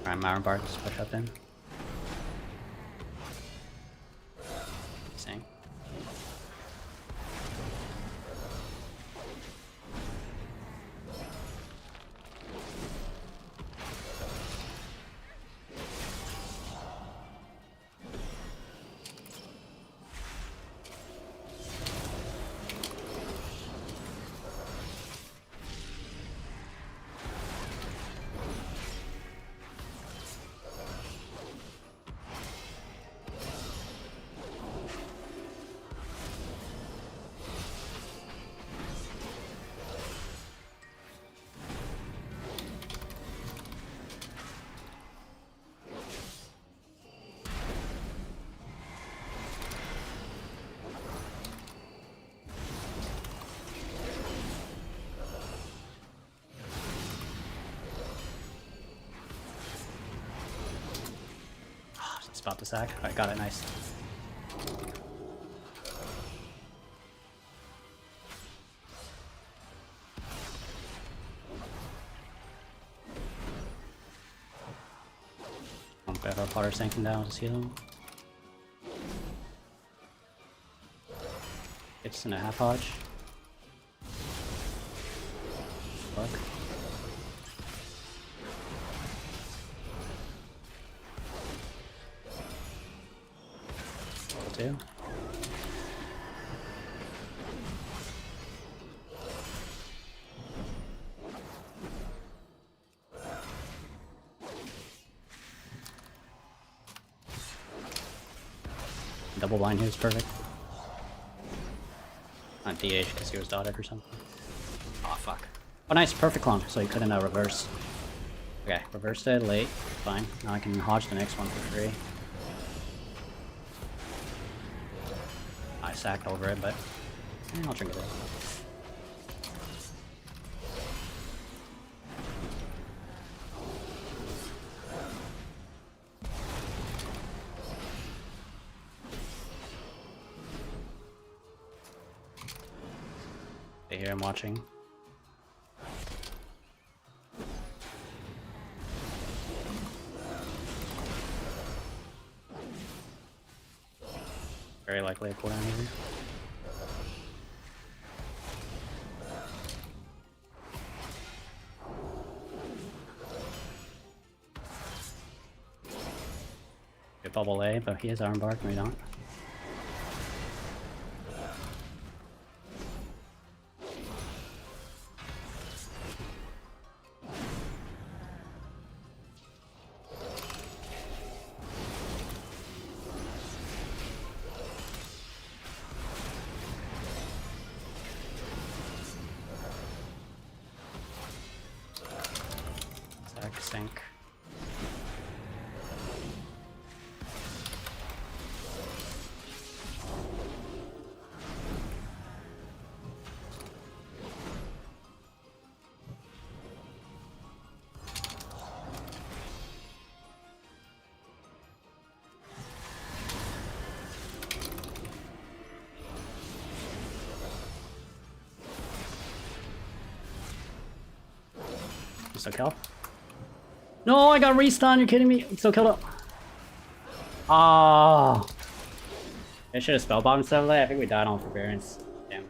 Alright, Iron Bark, just push up in. Same. It's about to sack. Alright, got it, nice. I'm gonna have our Potter sinking down to heal him. It's in a half hodge. Fuck. Too. Double blind here is perfect. Not DH because he was dotted or something. Oh fuck. Oh nice, perfect clone, so he couldn't reverse. Okay, reversed it late, fine. Now I can hodge the next one for free. I sacked over it, but I'll drink it. They hear him watching. Very likely a cooldown here. Good bubble A, but he has Iron Bark, maybe not. Sink. You still kill? No, I got re-stunned, you're kidding me? I'm still killed up. Ah. I should have spellbombed stuff like that. I think we died on forbearance. Damn.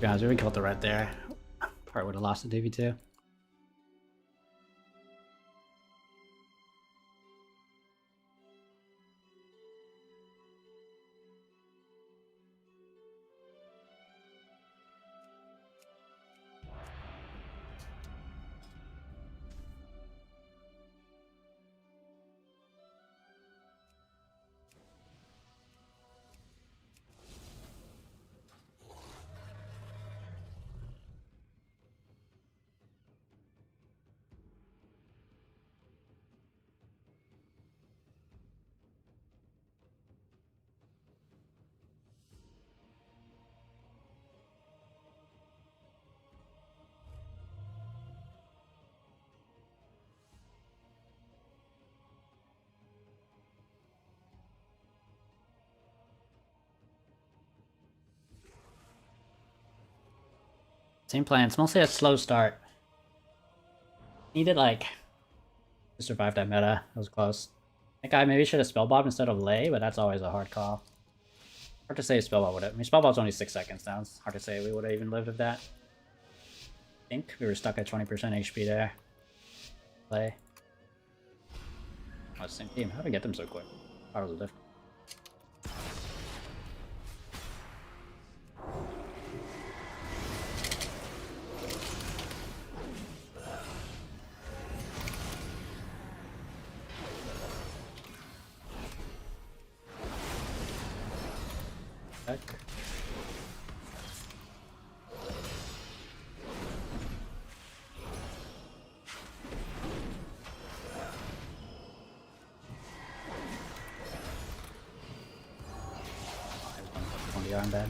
Guys, we killed the red there. Probably would have lost the DV2. Same plan. It's mostly a slow start. Needed like to survive that meta. That was close. That guy maybe should have spellbombed instead of lay, but that's always a hard call. Hard to say spellbomb would have. I mean, spellbomb's only 6 seconds now. It's hard to say we would have even lived with that. I think we were stuck at 20% HP there. Play. Oh, same team. How did we get them so quick? How was it different? Heck. On the armband.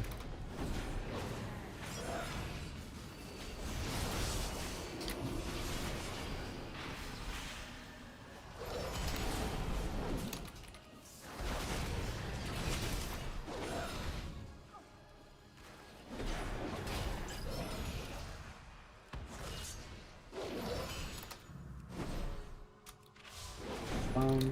Um,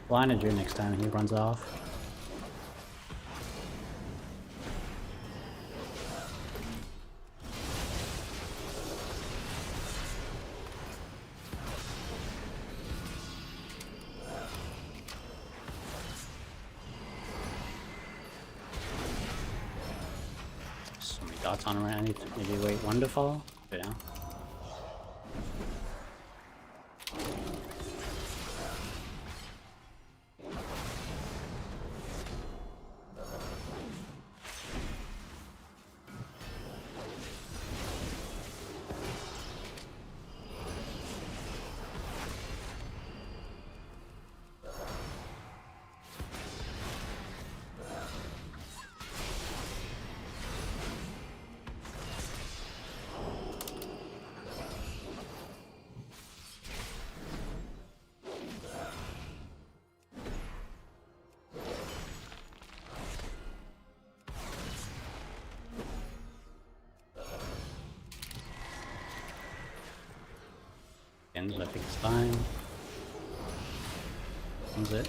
blinded you next time he runs off. So many dots on him right now. I need to maybe wait one to fall. Yeah. I think it's fine. That's it.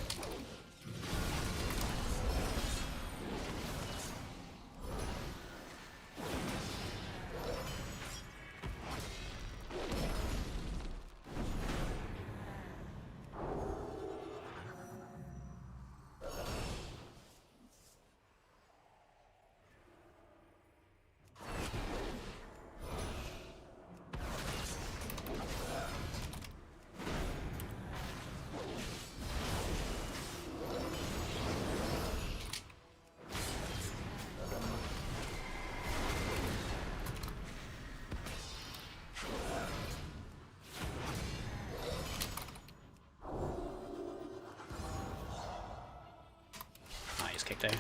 Kick there.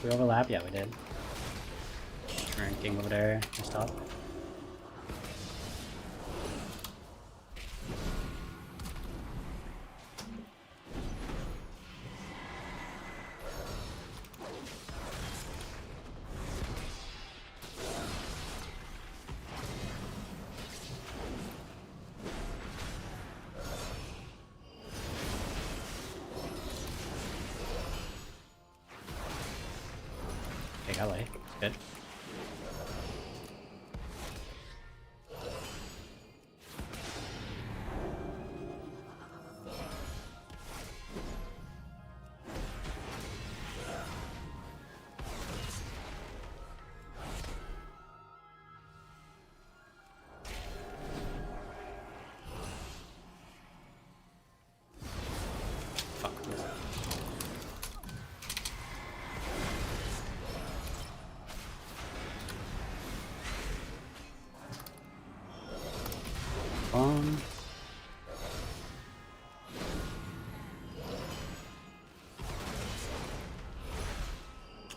We overlap? Yeah, we did. Drinking over there. Stop. Take away. It's good.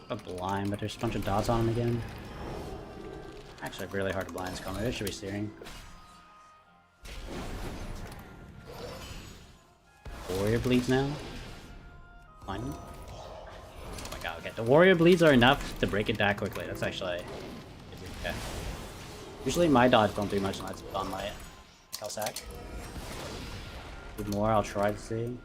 A blind, but there's a bunch of dots on him again. Actually, really hard to blind this combo. Maybe I should be steering. Warrior bleeds now. Fine. Oh my god, okay. The warrior bleeds are enough to break it that quickly. That's actually okay. Usually my dodge don't do much unless it's on my Kelsack. Do more, I'll try to see.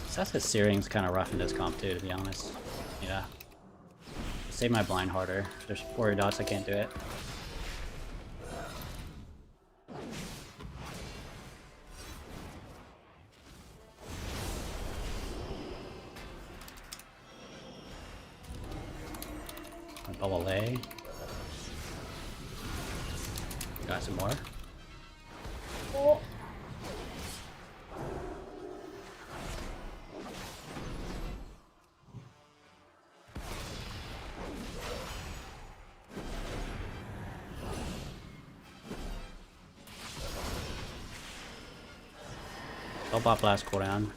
Sessa's Searing's kind of rough in this comp too, to be honest. Yeah. Save my blind harder. There's warrior dots, I can't do it. Bubble lay. Got some more. Oh. I'll bot blast cooldown.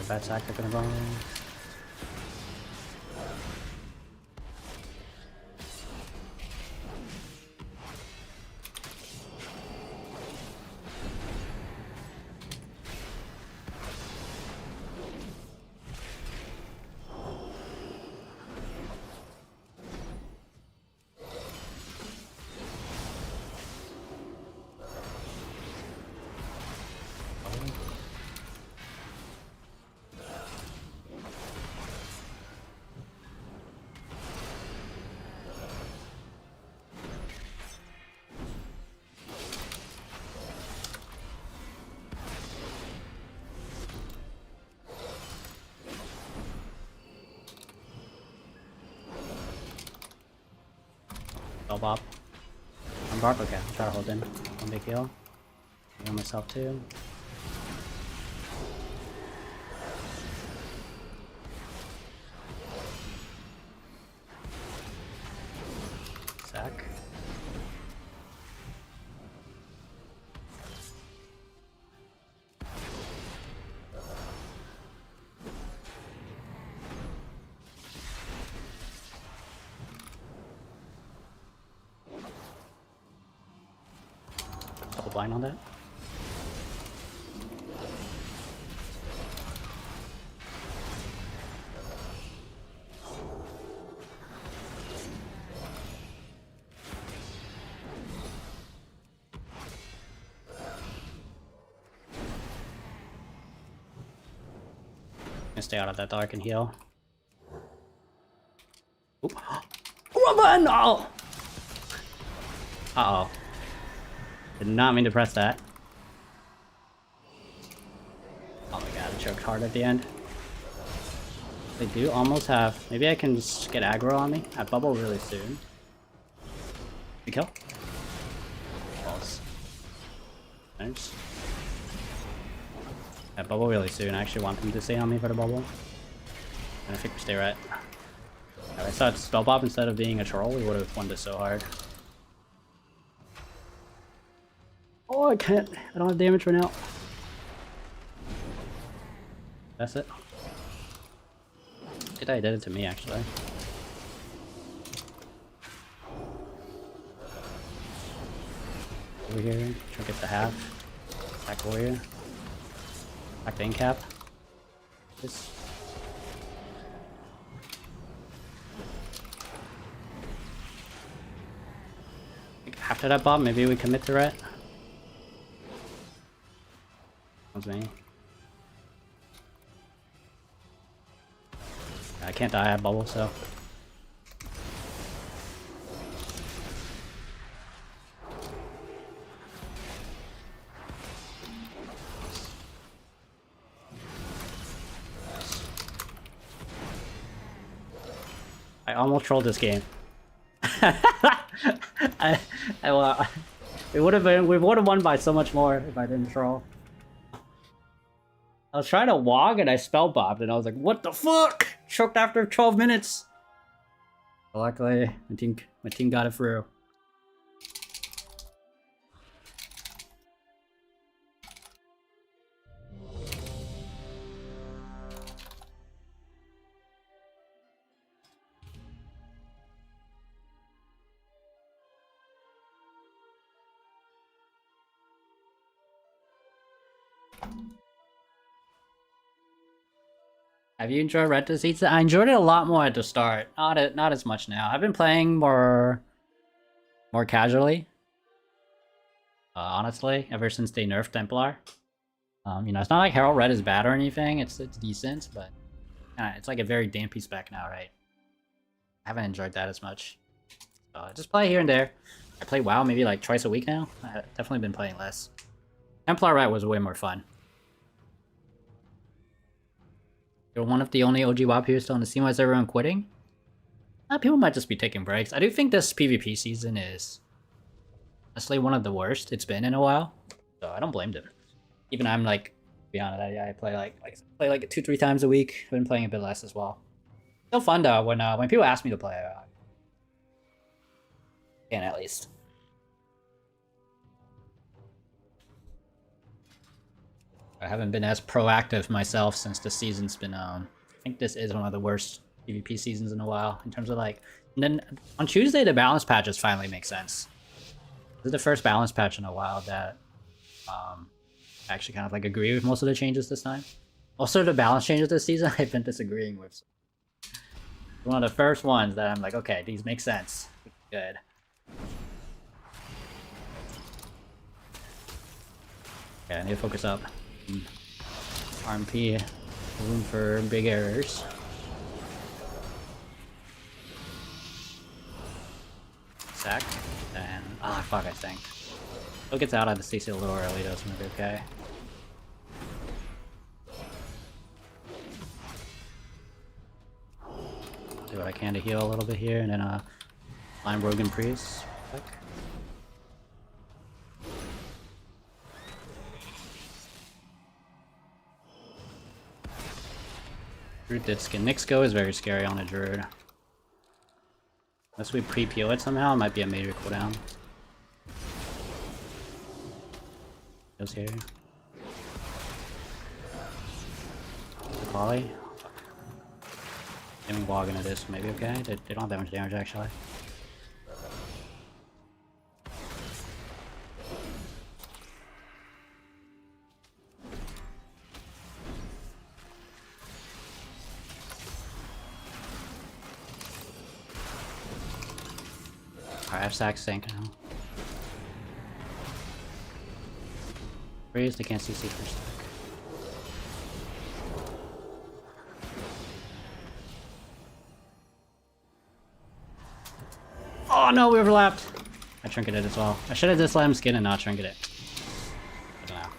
Bad tactic in the wrong. Bop. I'm bark, okay, I'll try to hold in. One big heal. Heal myself too. Sack. Blind on that. Gonna stay out of that dark and heal. Oop. Run! Oh! Uh-oh. Did not mean to press that. Oh my god, I choked hard at the end. They do almost have... Maybe I can just get aggro on me. I bubble really soon. You kill? Balls. Thanks. Yeah, bubble really soon. I actually want them to stay on me for the bubble. And I think we stay right. If I saw it spell pop instead of being a troll, we would have won this so hard. Oh, I can't. I don't have damage right now. That's it. I did it to me, actually. Over here, try to get the half. Back warrior. Back to incap. This. After that bomb, maybe we commit to it. That was me. I can't die at bubble, so. I almost trolled this game. We would have won by so much more if I didn't troll. I was trying to walk and I spell bombed and I was like, what the fuck? Choked after 12 minutes. But luckily, my team got it through. Have you enjoyed Red Dead Season? I enjoyed it a lot more at the start. Not as much now. I've been playing more casually. Honestly, ever since they nerfed Templar. You know, it's not like Herald Red is bad or anything. It's decent, but it's like a very dampy spec now, right? I haven't enjoyed that as much. So I just play here and there. I play WoW maybe like twice a week now. I've definitely been playing less. Templar Red was way more fun. You're one of the only OG WoW players still on the scene. Why is everyone quitting? People might just be taking breaks. I do think this PvP season is honestly one of the worst it's been in a while. So I don't blame them. Even I'm like, to be honest, I play like 2-3 times a week. I've been playing a bit less as well. Still fun though when people ask me to play. Can at least. I haven't been as proactive myself since the season's been I think this is one of the worst PvP seasons in a while in terms of like. And then on Tuesday the balance patches finally make sense. This is the first balance patch in a while that I actually kind of like agree with most of the changes this time. Also the balance changes this season I've been disagreeing with. One of the first ones that I'm like, okay, these make sense. Good. Okay, I need to focus up. RMP, room for big errors. Sack, and fuck, I think. Still gets out of the CC a little early though, so maybe okay. Do what I can to heal a little bit here, and then line Rogan Priest. Quick. Druid did skin. Nyx go is very scary on a Druid. Unless we pre-peel it somehow, it might be a major cooldown. Goes here. The volley. Aiming log into this, maybe okay? They don't have that much damage actually. I have sack sank now. Freeze, they can't CC for stack. Oh no, we overlapped! I trinketed as well. I should have just let him skin and not trinket it. I don't know.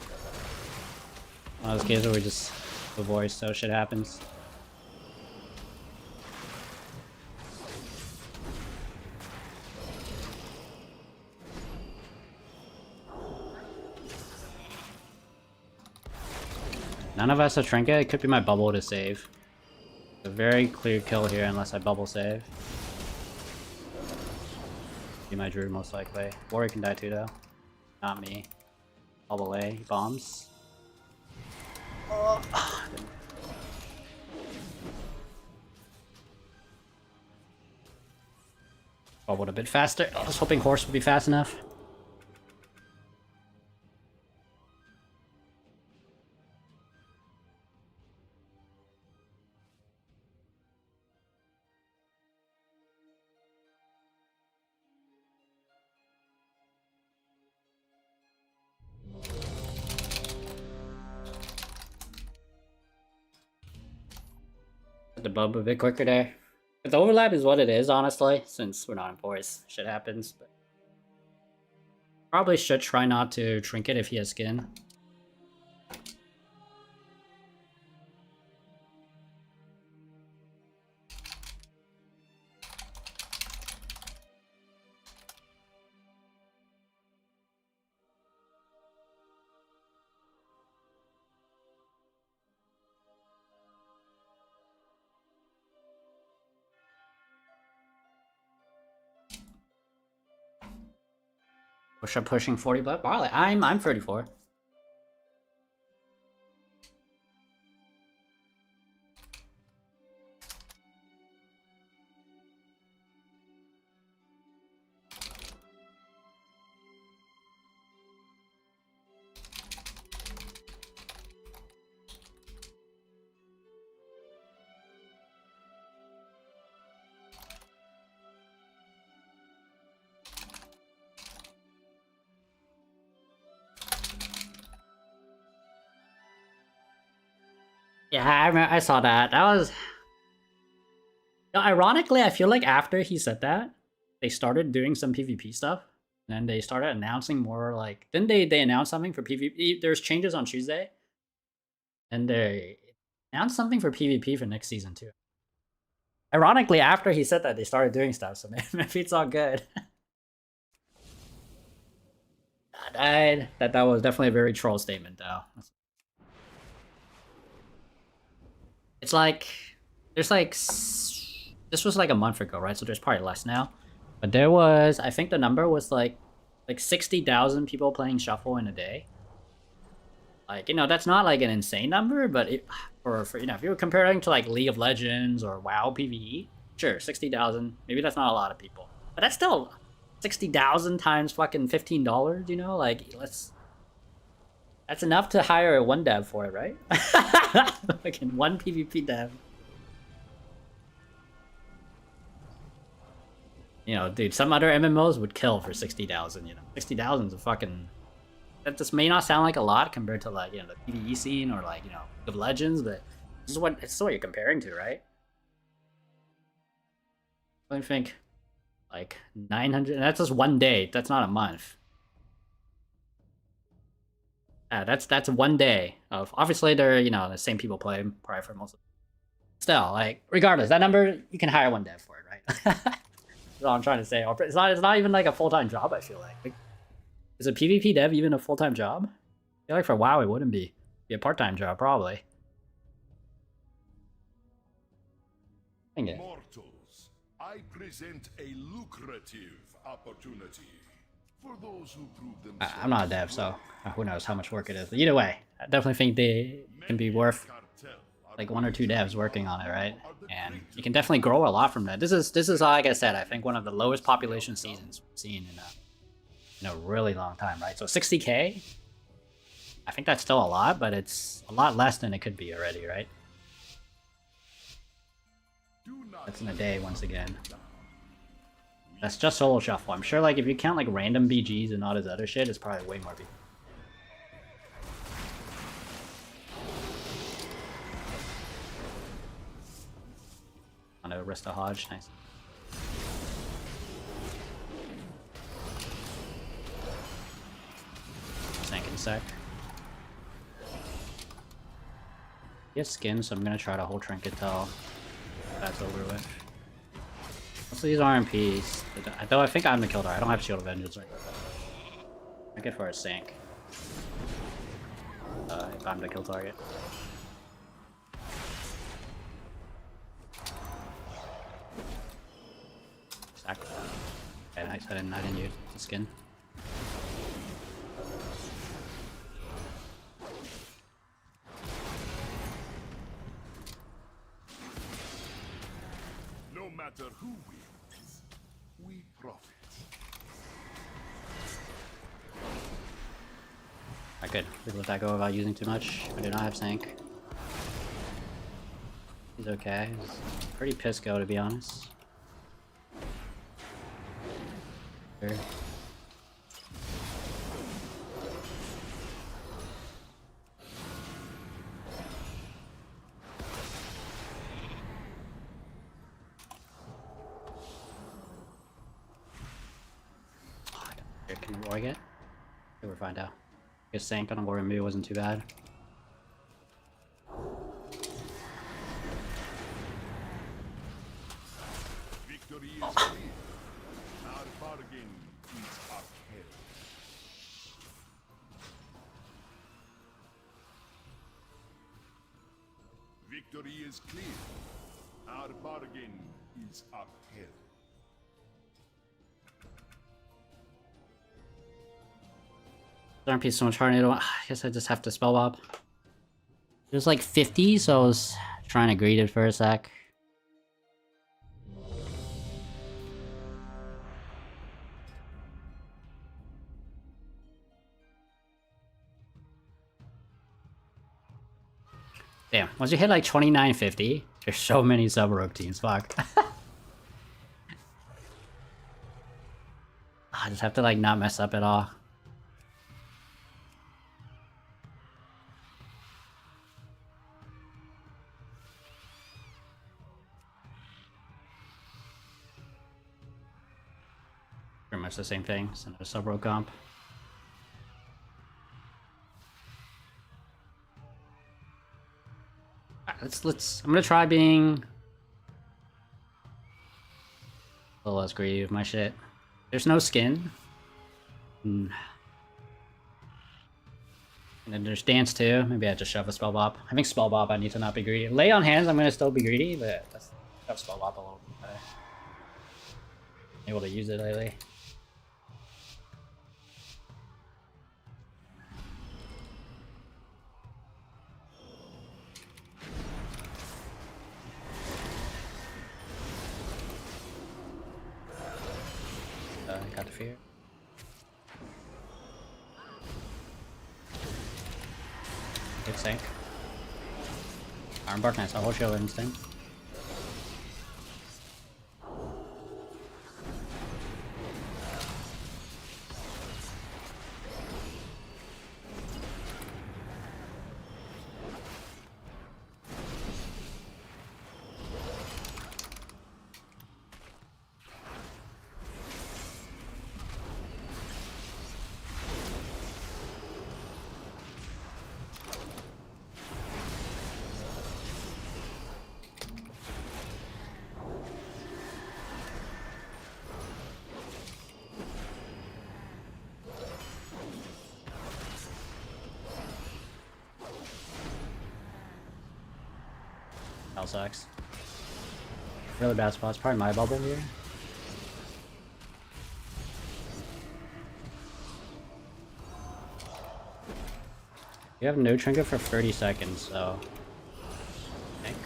One of those cases where we just avoid so shit happens. None of us have trinket. It could be my bubble to save. A very clear kill here unless I bubble save. Be my Druid most likely. Warrior can die too though. Not me. Bubble A. He bombs. Oh. Bubbled a bit faster. I was hoping horse would be fast enough. The bump a bit quicker there. But the overlap is what it is, honestly, since we're not in force. Shit happens, but probably should try not to trinket if he has skin. Push up pushing 40 blood. Barley. I'm 34. Yeah, I saw that. That was... Ironically, I feel like after he said that, they started doing some PvP stuff. And then they started announcing more, like... Didn't they announce something for PvP? There's changes on Tuesday. And they announced something for PvP for next season, too. Ironically, after he said that, they started doing stuff, so maybe it's all good. That was definitely a very troll statement, though. It's like, there's like, this was like a month ago, right? So there's probably less now. But there was, I think the number was like 60,000 people playing Shuffle in a day. Like, you know, that's not like an insane number, but it, for you know, if you were comparing to like League of Legends or WoW PvE, sure, 60,000, maybe that's not a lot of people. But that's still 60,000 times fucking $15, you know? Like, that's enough to hire one dev for it, right? Like in one PvP dev. You know, dude, some other MMOs would kill for 60,000, you know. 60,000 is a fucking... That just may not sound like a lot compared to, like, you know, the PvE scene or, like, you know, League of Legends, but this is what you're comparing to, right? I think, like, 900... That's just one day. That's not a month. That's one day of, obviously they're, you know, the same people play probably for most of them. Still, like, regardless, that number, you can hire one dev for it, right? That's all I'm trying to say. It's not even like a full-time job, I feel like, is a PvP dev even a full-time job? I feel like for WoW it wouldn't be. It'd be a part-time job, probably. Dang it. Mortals, I present a lucrative opportunity. For those who prove themselves. I'm not a dev, so who knows how much work it is. But either way, I definitely think they can be worth like 1 or 2 devs working on it, right? And you can definitely grow a lot from that. This is like I said, I think one of the lowest population seasons we've seen in a really long time, right? So 60k, I think that's still a lot, but it's a lot less than it could be already, right? That's in a day once again. That's just solo shuffle. I'm sure, like, if you count like random BGs and all this other shit, it's probably way more people. On a Arista Hodge, nice. Sank in sec. He has skin, so I'm gonna try to hold trinket till that's over with. Also, these RMPs. Though I think I'm the killer. I don't have Shield of Vengeance right now. I get for a sink. If I'm the kill target. Yeah, I didn't use the skin. No matter who wins, we profit. I could let that go without using too much. I do not have sync. He's okay. He's pretty pissed go, to be honest. Sure. Can we Roy it? We'll find out. I guess sync on a Warrior maybe wasn't too bad. Victory is clear. Our bargain is upheld. Victory is clear. Our bargain is upheld. RP so much harder. I guess I just have to spell up. It was like 50, so I was trying to greet it for a sec. Damn, once you hit like 2950, there's so many sub-rogue teams, fuck. I just have to like not mess up at all. Pretty much the same thing, it's another sub-rogue comp. Let's I'm gonna try being a little less greedy with my shit. There's no skin. And then there's dance too. Maybe I just shove a spell bop. I think spell bop I need to not be greedy. Lay on hands I'm gonna still be greedy, but let's shove spell bop a little bit better. Able to use it lately. Got the fear. Good sync. Iron Bark Knights, I'll hold shield instant. That sucks. Really bad spots. Probably my bubble here. You have no trinket for 30 seconds, so I think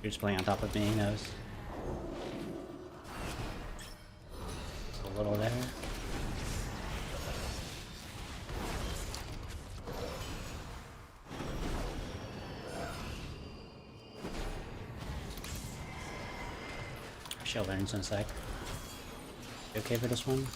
you're just playing on top of me, he knows. A little there. Shield earns in a sec. You okay for this one?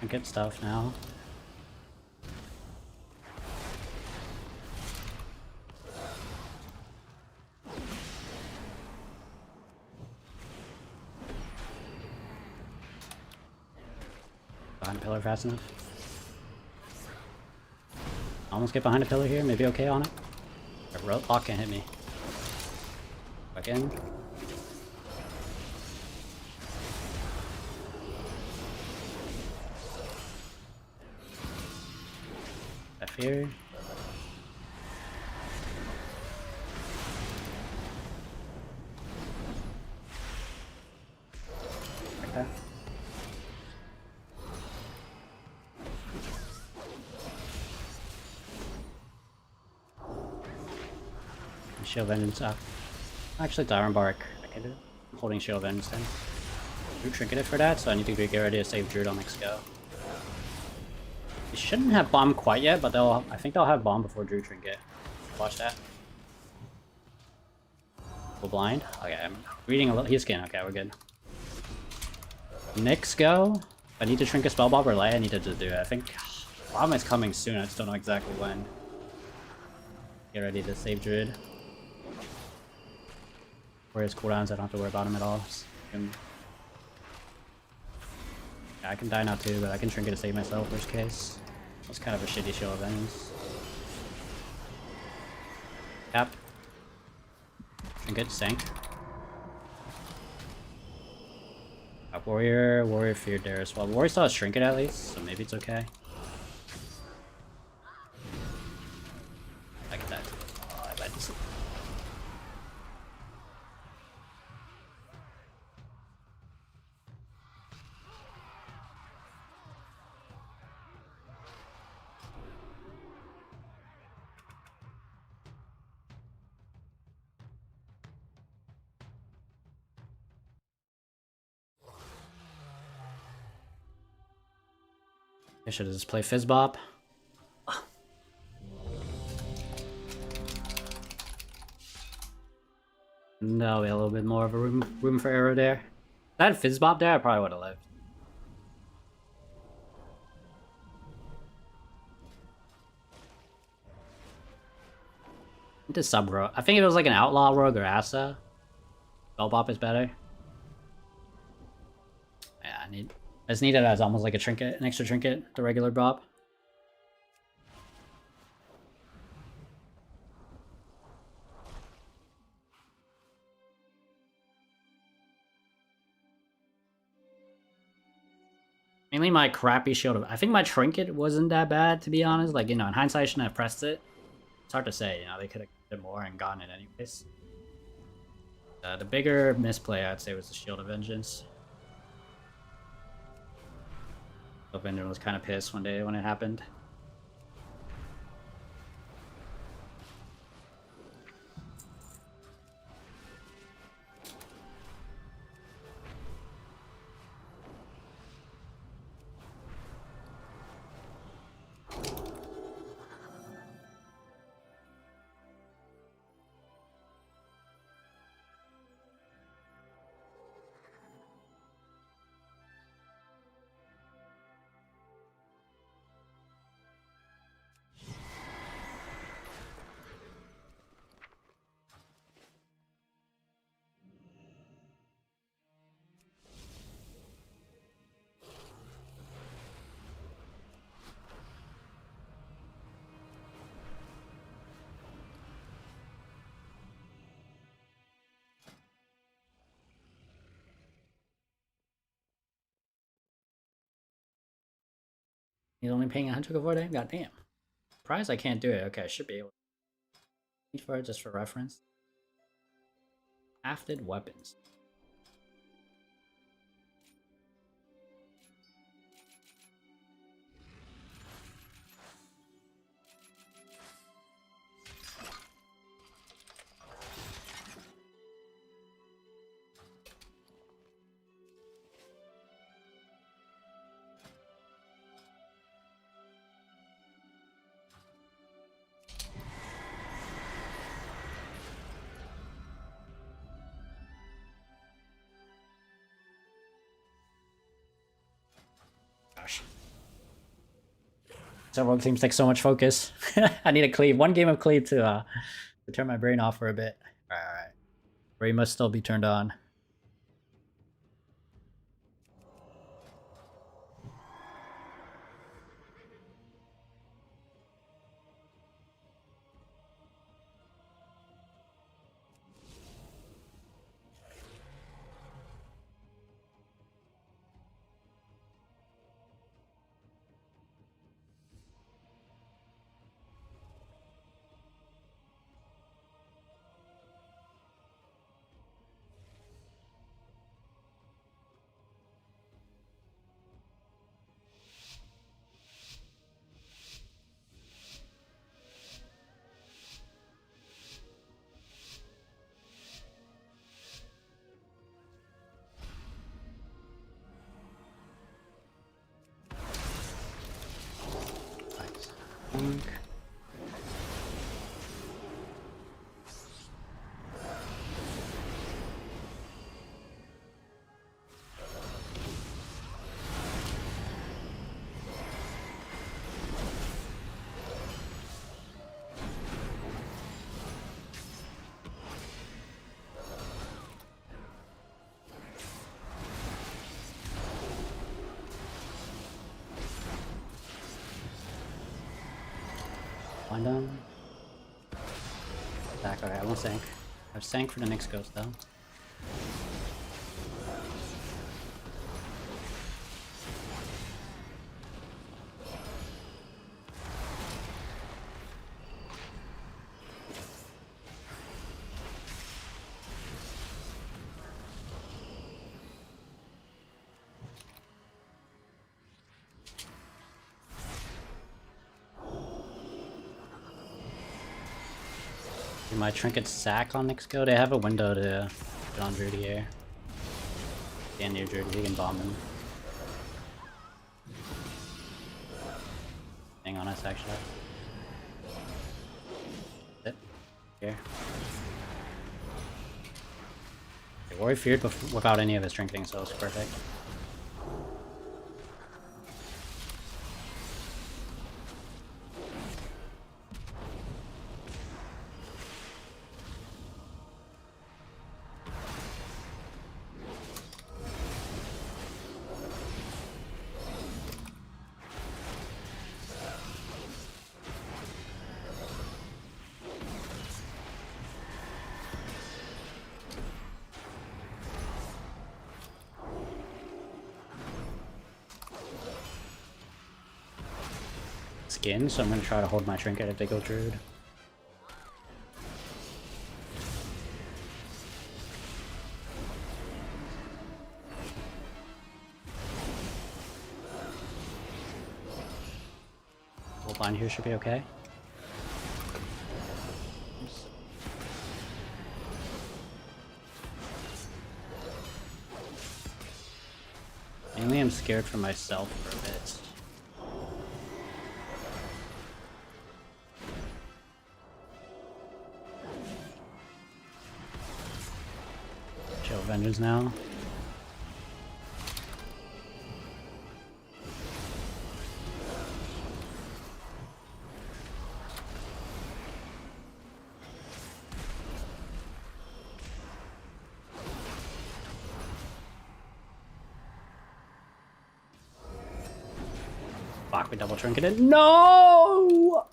Good stuff now. Behind a pillar fast enough. Almost get behind a pillar here, maybe okay on it. A rope lock can't hit me. Back in. buff here. Okay. Shield Vengeance up. Actually, Iron Bark. I can do. I'm holding Shield Vengeance then. Druid Trinketed for that, so I need to get ready to save Druid on next go. They shouldn't have bomb quite yet, but I think they'll have bomb before Druid Trinket. Watch that. Full blind. Okay, I'm reading a little. He's skin. Okay, we're good. Next go. If I need to Trinket Spell Bob or Lay, I need to just do it. I think bomb is coming soon. I just don't know exactly when. Get ready to save Druid. Where his cooldowns, I don't have to worry about him at all. Yeah, I can die now too, but I can Trinket to save myself, worst case. That's kind of a shitty show of Vengeance. Tap. Trinket, Sank. Warrior feared there as well. Warrior still has Trinket at least, so maybe it's okay. I get that. Oh, I bet this. I should have just played Fizzbop. No, we had a little bit more of a room for arrow there. If I had Fizzbop there, I probably would have lived. Into sub rogue. I think if it was like an outlaw rogue or Asa, Bellbop is better. Yeah, I just need it as almost like a trinket, an extra trinket, the regular bop. Mainly my crappy shield. I think my trinket wasn't that bad, to be honest. Like, you know, in hindsight, I shouldn't have pressed it. It's hard to say, you know, they could have did more and gotten it anyways. The bigger misplay, I'd say, was the Shield of Vengeance. Vengeance was kind of pissed one day when it happened. He's only paying 100 for that? God damn. Prize I can't do it. Okay, I should be able to. Need for it just for reference. Hafted weapons. Gosh. Several teams take so much focus. I need a cleave. One game of cleave to turn my brain off for a bit. Alright. Ray must still be turned on. Blind him. Back, okay, I won't sank. I have sank for the next ghost though. My trinket sack on next go. They have a window to get on Druid here. Stand near Druid, he can bomb him. Hang on us actually. Sit. Here. Okay, Warrior feared without any of his trinketing, so it's perfect. Skin, so I'm gonna try to hold my trinket if they go Druid. Hold line here should be okay. Mainly I'm scared for myself for a bit. Vengeance now. Fuck, we double trinketed. No!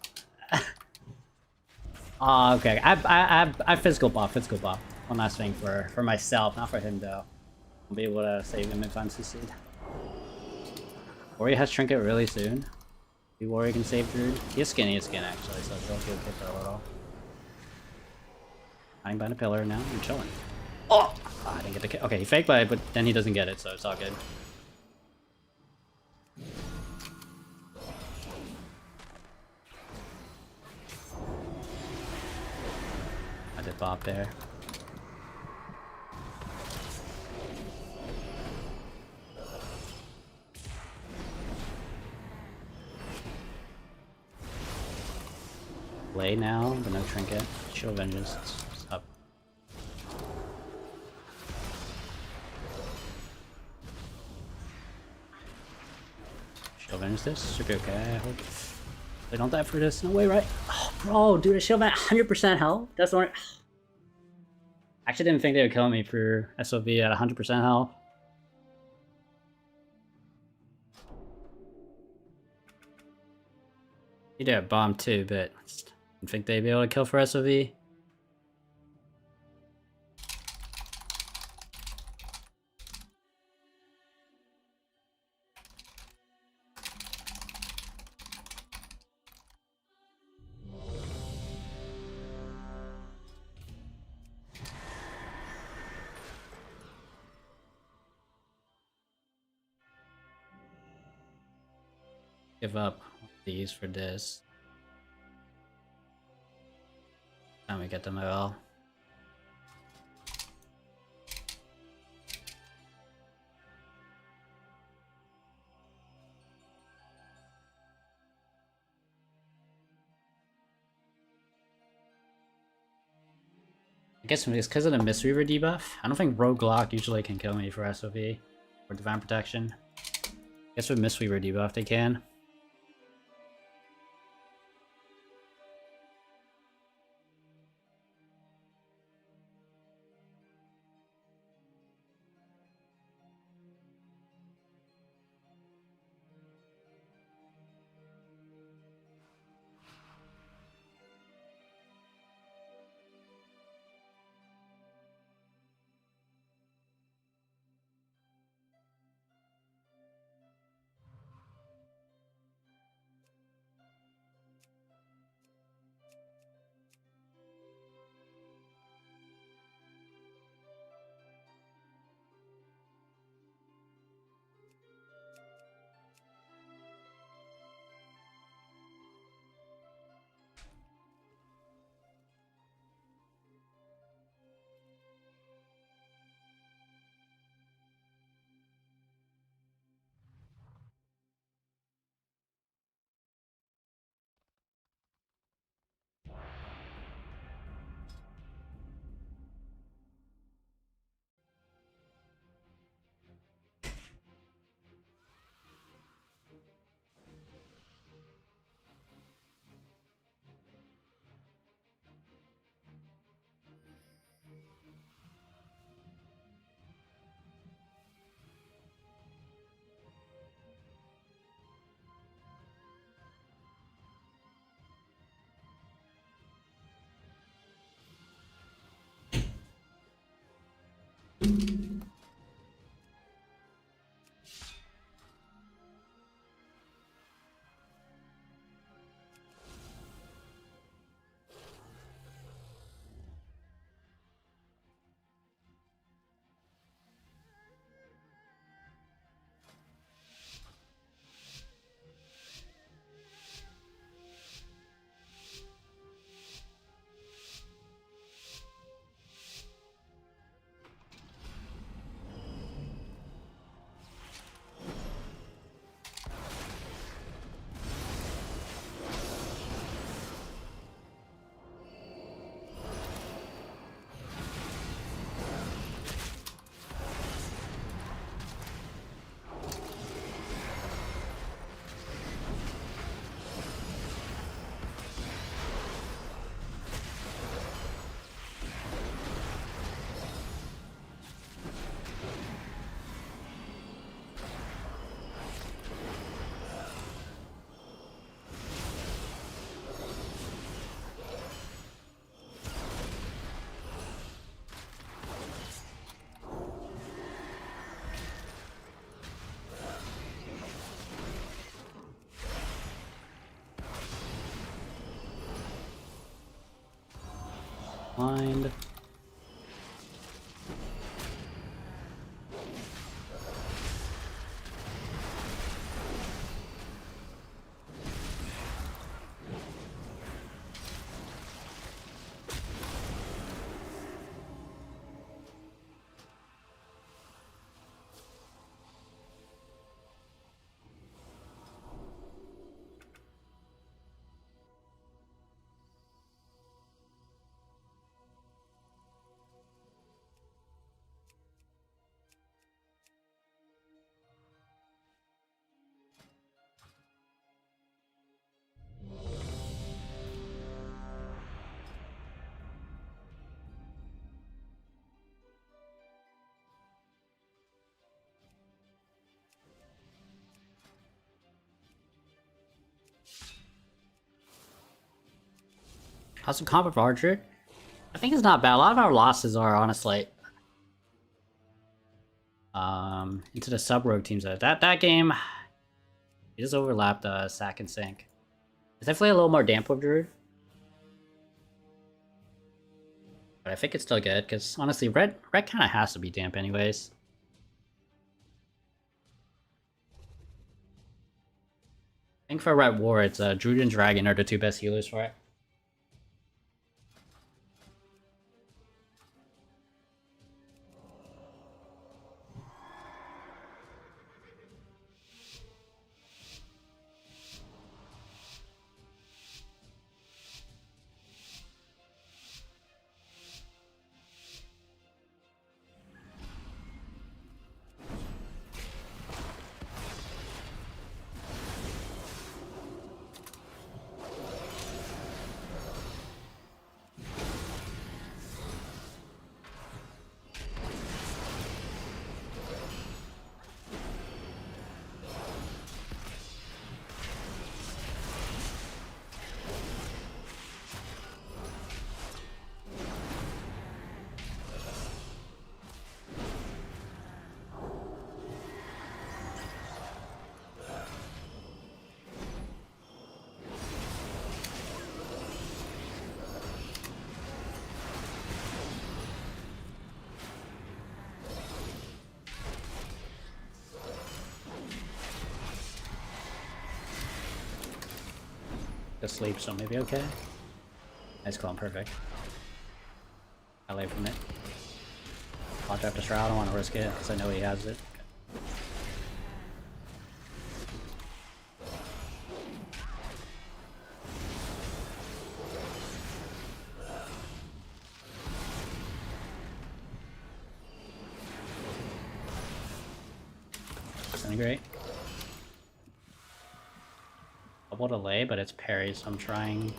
Okay. I physical buff. One last thing for myself, not for him though. I'll be able to save him if I'm CC'd. Warrior has trinket really soon. The Warrior can save Druid. He has skin actually, so he'll get hit for a little. Hiding behind a pillar now. I'm chilling. Oh! I didn't get the kill. Okay, he faked by it, but then he doesn't get it, so it's all good. I did bop there. Play now, but no trinket. Show vengeance. It's up. Show vengeance this. Should be okay, I hope. They don't die for this. No way, right? Oh, bro, dude, I shield at 100% health? That's the one. Actually didn't think they would kill me for SOV at 100% health. He did a bomb too, but didn't think they'd be able to kill for SOV. Give up these for this. Time we get them at all. guess it's because of the Mistweaver debuff. I don't think Rogue Lock usually can kill me for SOV or Divine Protection. I guess with Mistweaver debuff they can. Blind. How's the comp of Archer? I think it's not bad. A lot of our losses are honestly into the sub rogue teams. That game, it just overlapped Sack and Sink. It's definitely a little more damp with Druid, but I think it's still good because honestly, red kind of has to be damp anyways. I think for Red War, it's Druid and Dragon are the two best healers for it. Asleep, so maybe okay. Nice clone, perfect. I lay from it. Watch after Shroud, I don't want to risk it because I know he has it. Disintegrate. Double delay, but it's parry, so I'm trying.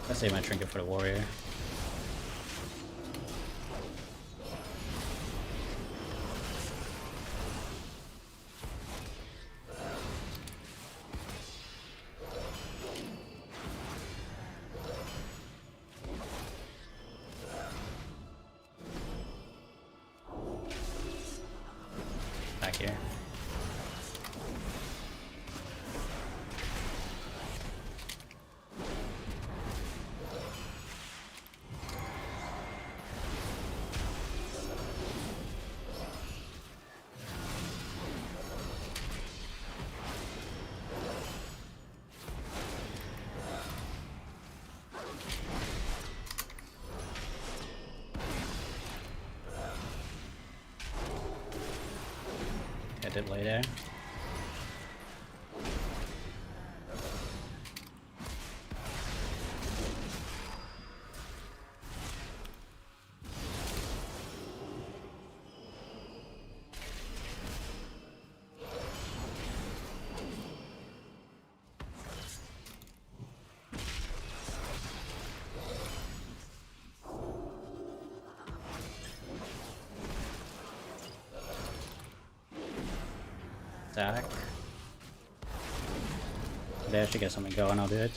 I save my trinket for the warrior. Back here. I did lay there. Attack. They actually get something going, I'll do it.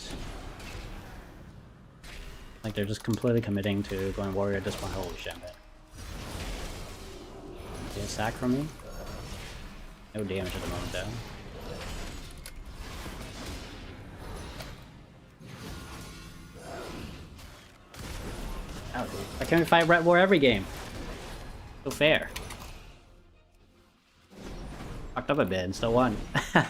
Like they're just completely committing to going warrior at this point. Holy shit, man. Get a sack from me? No damage at the moment though. Ow, dude. Why can't we fight Ret War every game? So fair. Fucked up a bit and still won. Alright,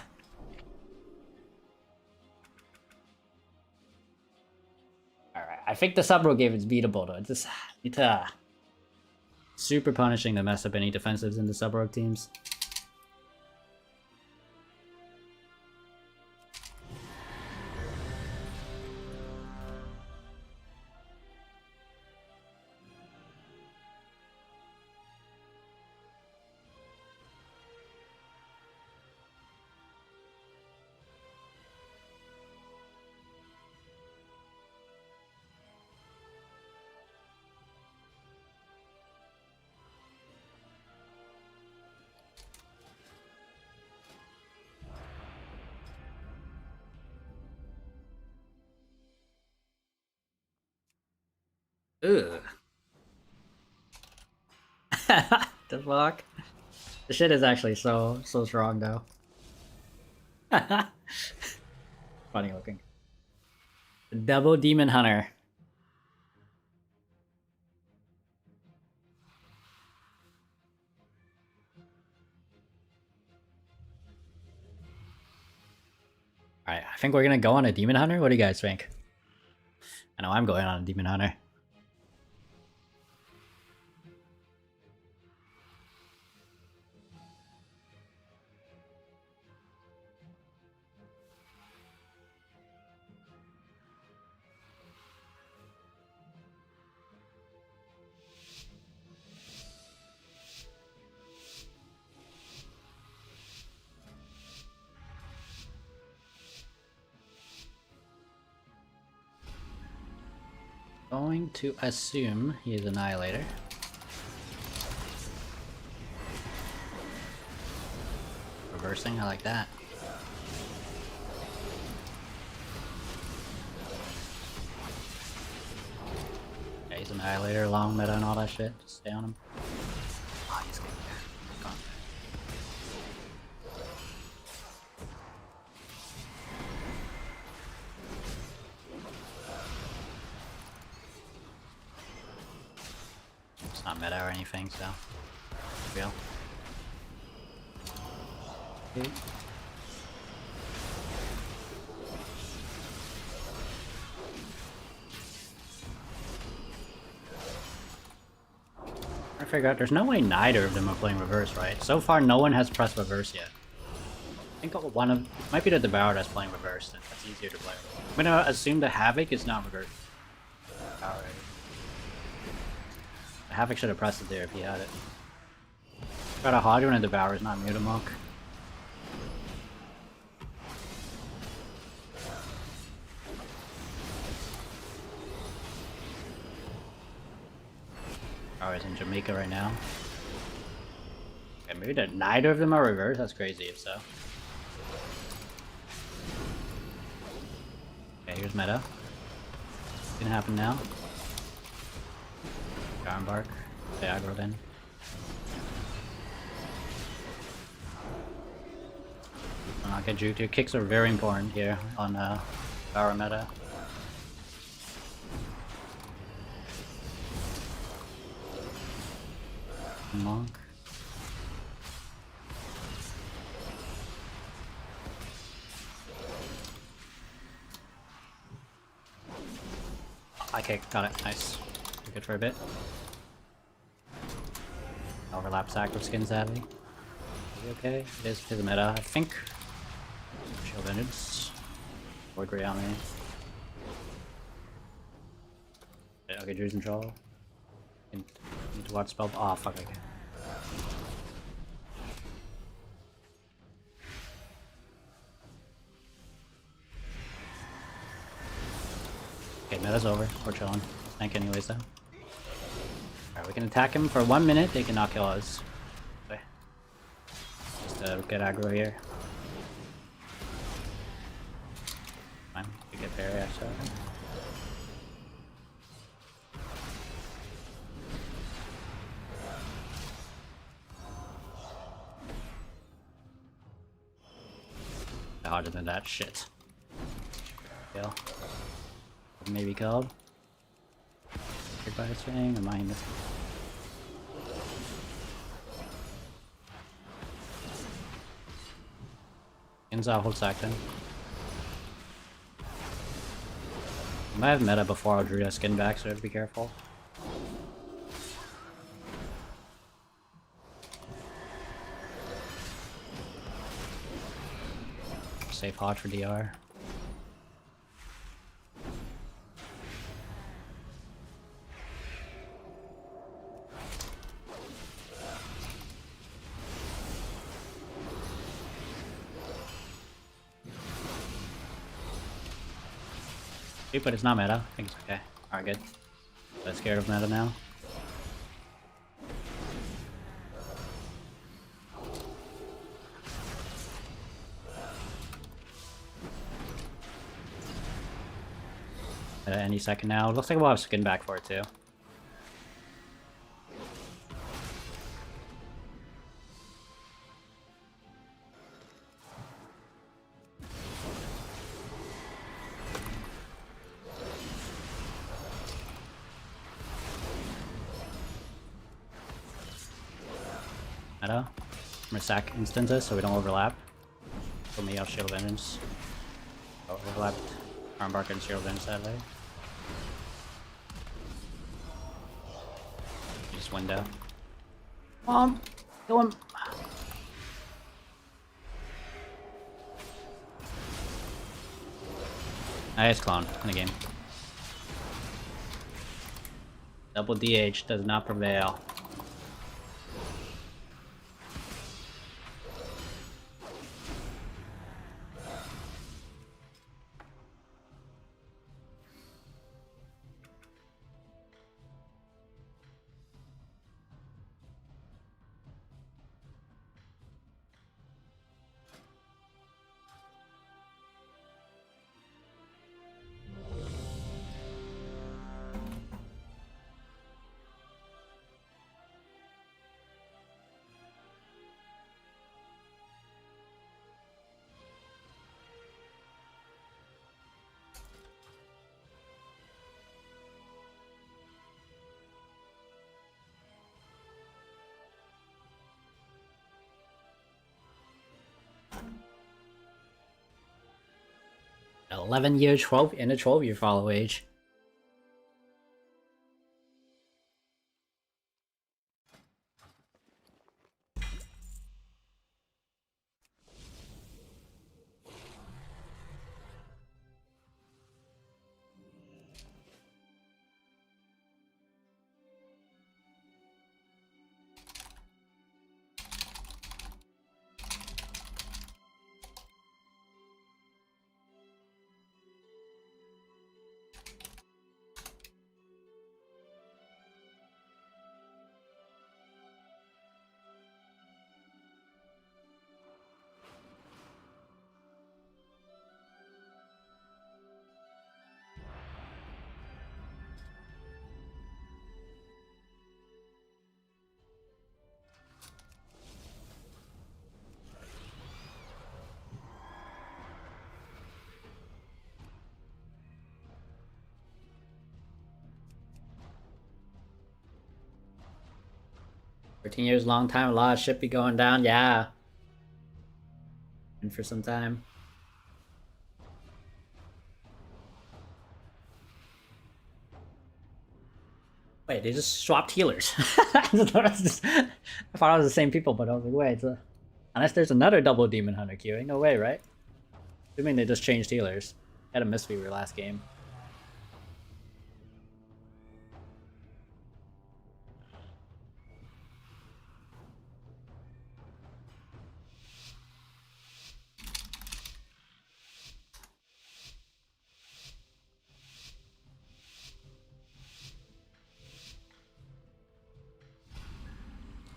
I think the sub-row game is beatable though. It's just super punishing to mess up any defensives in the sub-row teams. Ugh. The fuck? The shit is actually so strong though. Funny looking. Double Demon Hunter. Alright, I think we're gonna go on a Demon Hunter. What do you guys think? I know I'm going on a Demon Hunter. Going to assume he is Annihilator. Reversing, I like that. Yeah, he's Annihilator, long meta and all that shit. Just stay on him. Oh, he's getting there. Gone. not meta or anything, so real. Okay. I figure out there's no way neither of them are playing reverse, right? So far, no one has pressed reverse yet. I think one of might be the Devourer that's playing reverse. That's easier to play. I'm gonna assume the Havoc is not reverse. Alright. The Havoc should have pressed it there if he had it. Got a Hodger and a Devourer is not Mutamonk. Alright, in Jamaica right now. Okay, maybe neither of them are reverse. That's crazy if so. Okay, here's meta. It's gonna happen now. Bark. The aggro then. I'll not get juked. Your kicks are very important here on Power meta. Monk. Okay, got it. Nice. We're good for a bit. Overlap sack with skin, sadly. Okay, it is his meta, I think. Shield Vengeance. Void Ray on me. Okay, Druid's control. Need to watch spell. Oh, fuck, okay. Okay, meta's over. We're chilling. Tank anyways, though. Alright, we can attack him for 1 minute. They cannot kill us. Okay. Just get aggro here. Fine, we get parry actually. Harder than that shit. Kill. Maybe killed. By a swing, or mine this. Inza hold sack then. I might have meta before I drew a skin back, so I have to be careful. Safe hot for DR. But it's not meta. I think it's okay. Alright, good. I'm scared of meta now. Any second now. Looks like we'll have skin back for it too. Meta. I'm gonna sack instances so we don't overlap. Put me off Shield Vengeance. Oh, overlapped. Armbark and Shield Vengeance that way. Just window. Kill him. Nice clone in the game. Double DH does not prevail. 11-year 12 in a 12-year follow age. $13 long time, a lot of shit be going down, yeah. And for some time. Wait, they just swapped healers. I thought it was the same people, but I was like, wait, unless there's another double Demon Hunter queuing, no way, right? Assuming they just changed healers. Had a Mistweaver last game.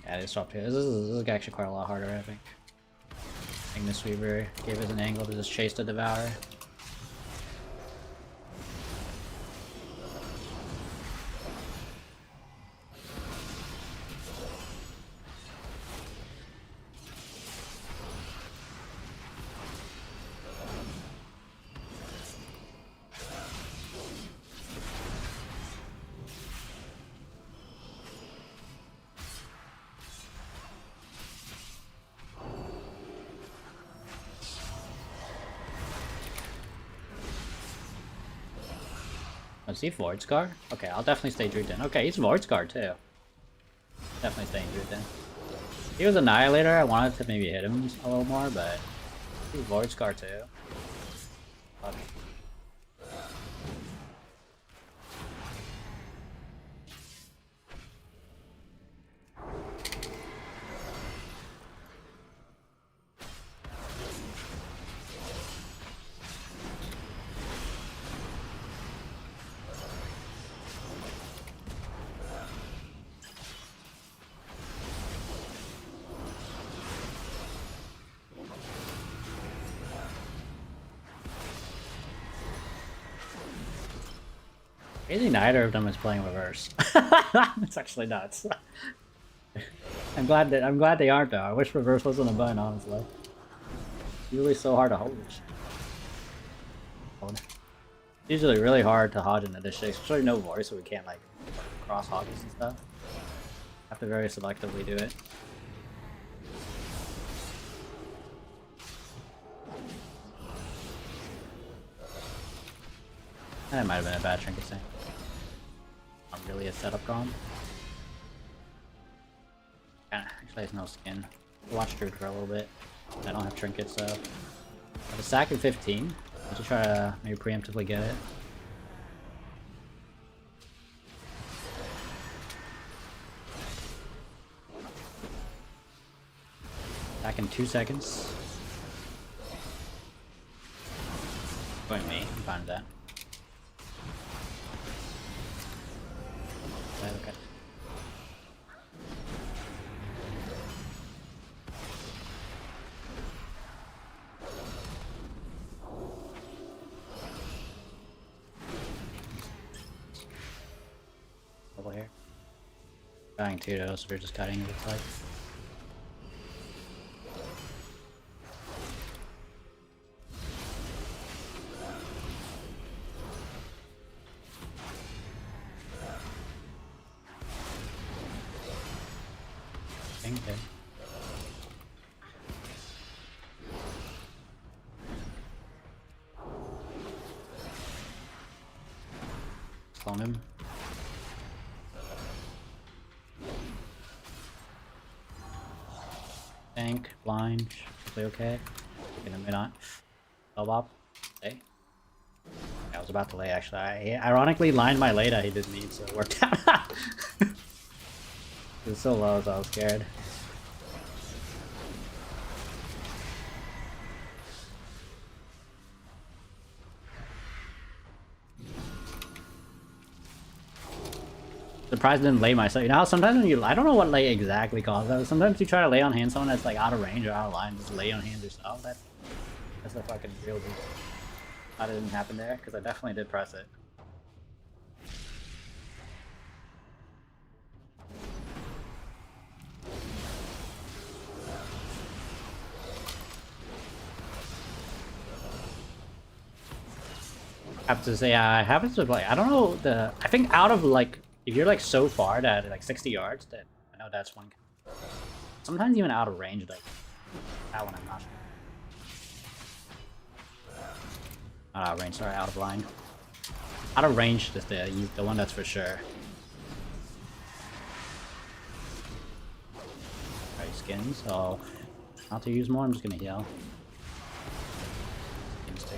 Yeah, they swapped healers. This is actually quite a lot harder, I think. I think Mistweaver gave us an angle to just chase the Devourer. Is he Void Scar? Okay, I'll definitely stay Druid then. Okay, he's Void Scar too. Definitely staying Druid then. He was Annihilator, I wanted to maybe hit him a little more, but he's Void Scar too. Okay. Crazy neither of them is playing reverse. It's actually nuts. I'm glad they aren't though. I wish reverse wasn't a button, honestly. It's usually so hard to hold. It's usually really hard to hodge into this shit, especially no voice, so we can't like cross hodges and stuff. Have to very selectively do it. That might have been a bad trinket thing. Not really a setup gone. Actually has no skin. I'll watch Druid for a little bit. I don't have trinkets, so I have a sack in 15. I should try to maybe preemptively get it. Back in 2 seconds. Going me, I'm fine with that. Okay. Over here. Dying too though, so we're just cutting it looks like. Okay. Clone him. Tank, blind, should play okay. Taking a mid on. Bop. Lay. I was about to lay actually. I ironically lined my lay that he didn't need, so it worked out. It was so low, so I was scared. Surprised I didn't lay myself. You know how sometimes when you, I don't know what lay exactly causes that. Sometimes you try to lay on hand someone that's like out of range or out of line, just lay on hand yourself. That's the fucking real deal. That didn't happen there because I definitely did press it. I have to say, I happen to play. I don't know I think out of like, if you're like so far that like 60 yards, that I know that's one. Sometimes even out of range, like that one I'm not. Not out of range, sorry, out of line. Out of range, just the one that's for sure. Alright, skins. So not to use more. I'm just gonna heal. Skins too.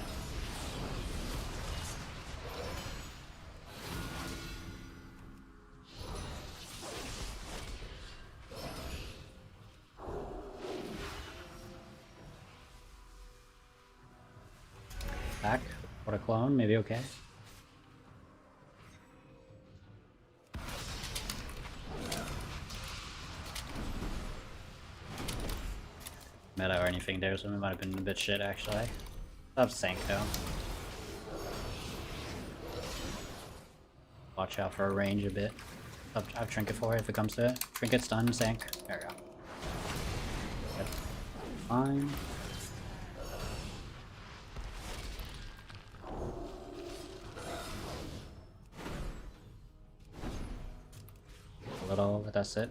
Back. What a clone, maybe okay. Meta or anything there, so it might have been a bit shit actually. I've sank though. Watch out for a range a bit. I've trinket for it if it comes to it. Trinket stun, sank. There we go. That's fine. A little, but that's it.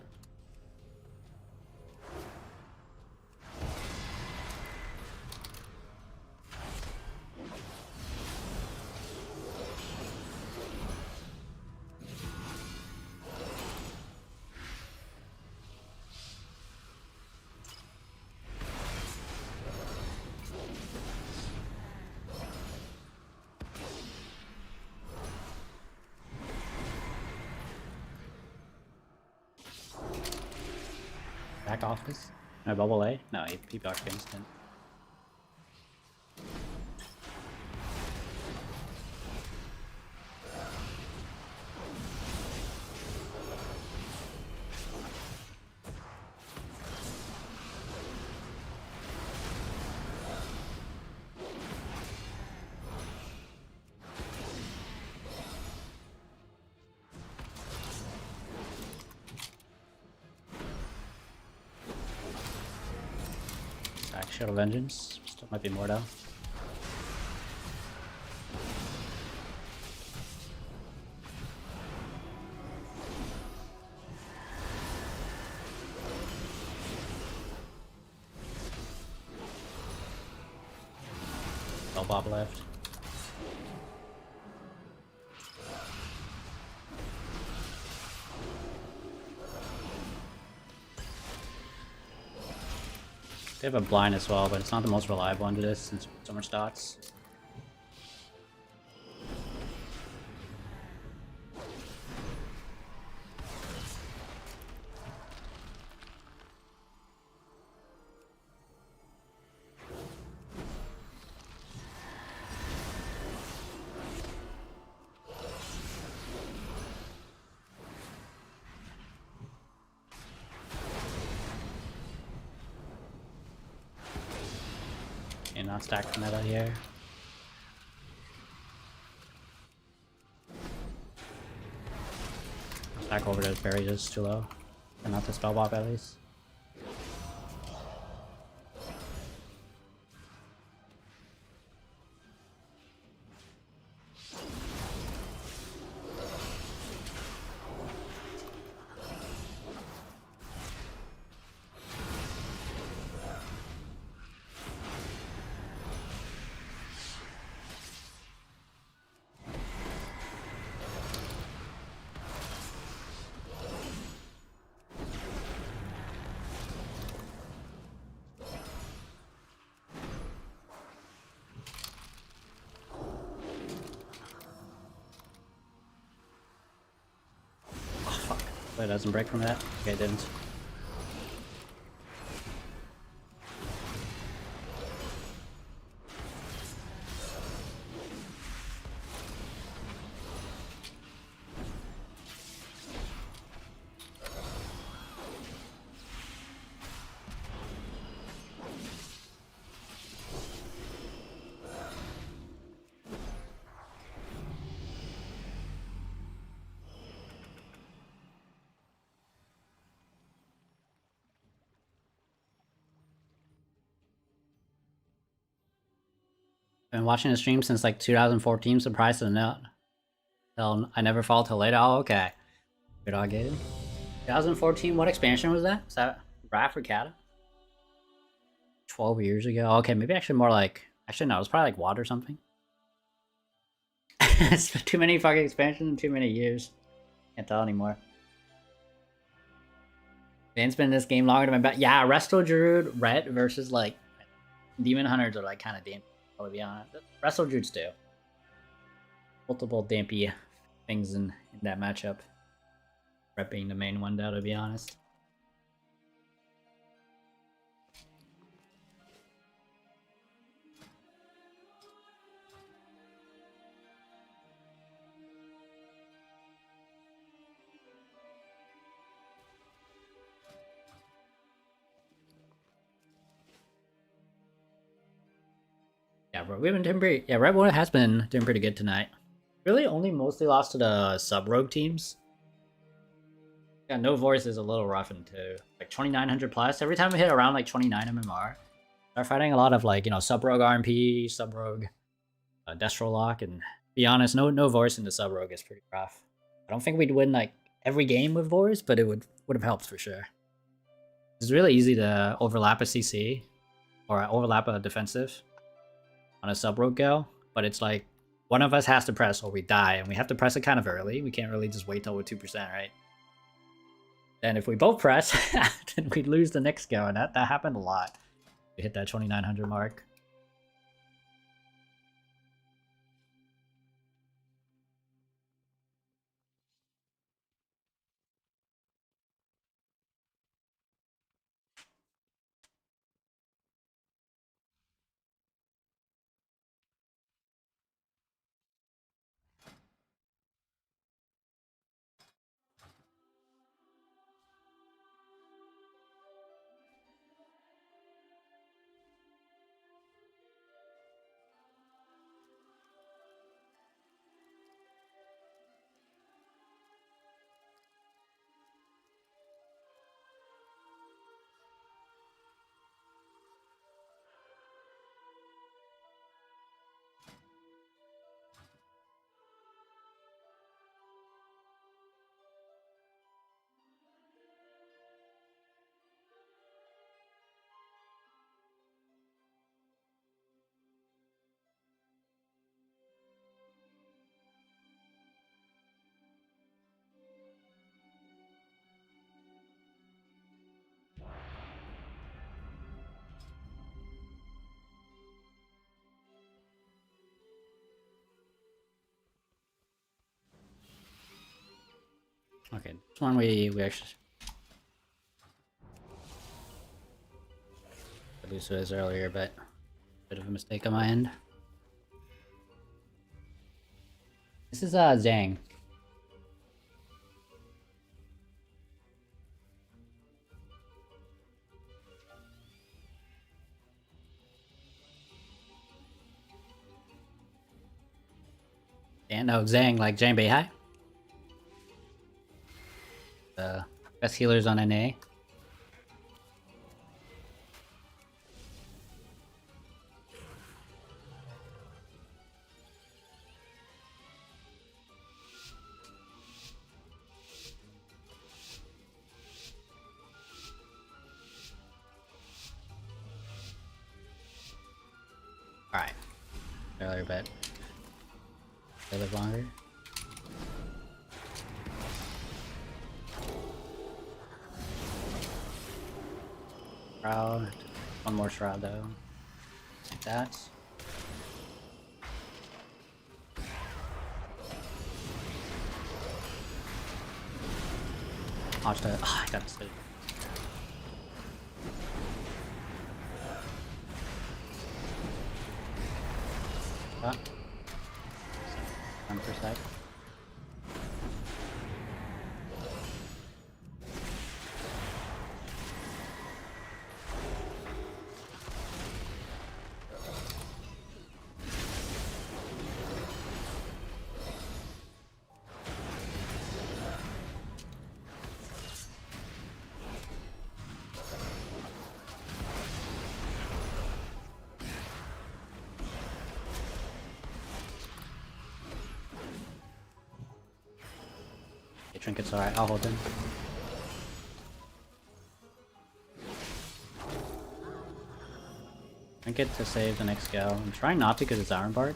Back office? No, bubble A? No, he blocked instant. Shadow Vengeance. Still might be more though. No Bob left. They have a blind as well, but it's not the most reliable into this since so much dots. Okay, not stacked meta here. Stack over those berries is too low. And not the spell bop at least. Hopefully it doesn't break from that. Okay, it didn't. Been watching the stream since like 2014. Surprised to know. I never fall till later. Oh, okay. Good all game. 2014. What expansion was that? Was that Wrath or Kata? 12 years ago. Okay, maybe actually more like. Actually, no. It was probably like WoD or something. It's too many fucking expansions in too many years. Can't tell anymore. Van's been in this game longer than my bet. Yeah, Resto Druid Red versus like Demon Hunters are like kind of damp. I'll be honest. Resto Druids do. Multiple dampy things in that matchup. Red being the main one, though, to be honest. Yeah, bro, we've been doing pretty. Yeah, Red One has been doing pretty good tonight. Really, only mostly lost to the sub rogue teams. Yeah, no voice is a little rough in two. Like 2900 plus. Every time we hit around like 29 MMR, start fighting a lot of like sub rogue RMP, sub rogue Destro Lock, and be honest, no voice in the sub rogue is pretty rough. I don't think we'd win like every game with voice, but it would have helped for sure. It's really easy to overlap a CC or overlap a defensive on a sub rogue go, but it's like one of us has to press or we die, and we have to press it kind of early. We can't really just wait till we're 2%, right? And if we both press, then we'd lose the next go, and that happened a lot. We hit that 2900 mark. Okay, this one we actually lose to this earlier, but bit of a mistake on my end. This is Zhang. And no, Zhang, like Zhang Beihai. The best healers on NA. Alright. Earlier, but they live longer. Shroud. One more shroud though. Like that. Watch that. Oh, I got to. Shot. 1%. Trinket's alright, I'll hold him. Trinket to save the next go. I'm trying not to because it's Iron Bark.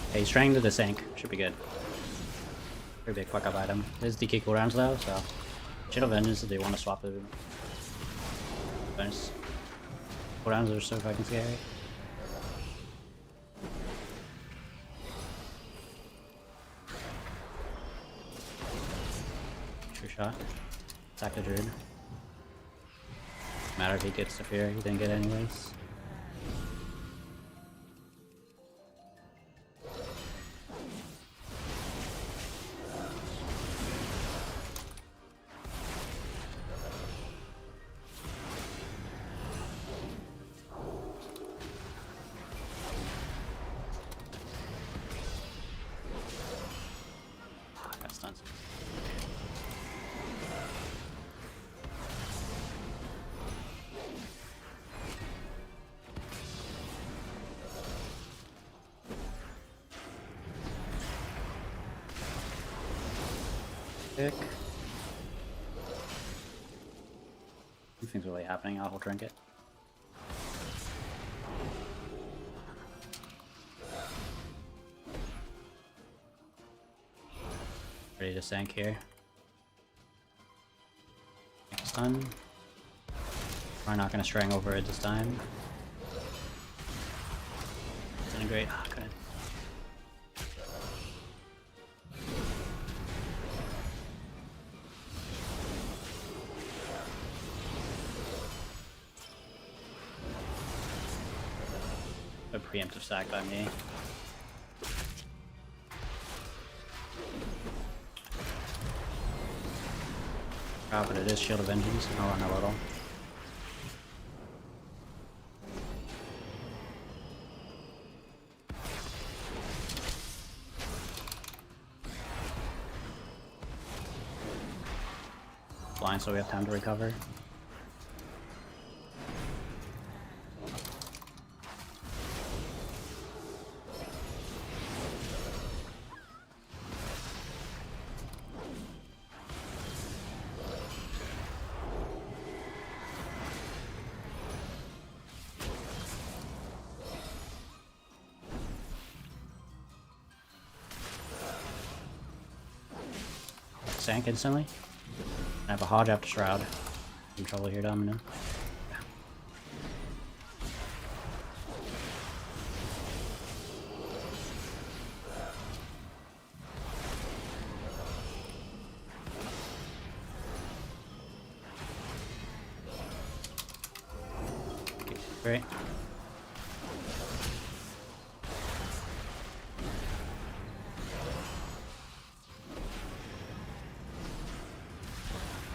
Okay, he's trying to the sink. Should be good. Pretty big fuck up item. There's DK cooldowns though, so Shadow Vengeance if they want to swap the bonus. Cooldowns are so fucking scary. True shot. Attack the Druid. Matter if he gets the fear, he didn't get it anyways. Nothing's really happening. I'll drink it. Ready to sank here. Stun. We're not gonna strang over it this time. Disintegrate. Ah, couldn't. A preemptive sack by me. Oh, but it is Shield of Vengeance. I'll run a little. Blind, so we have time to recover. Sank instantly. I have a Hodge after Shroud. In trouble here, Domino. Okay, great.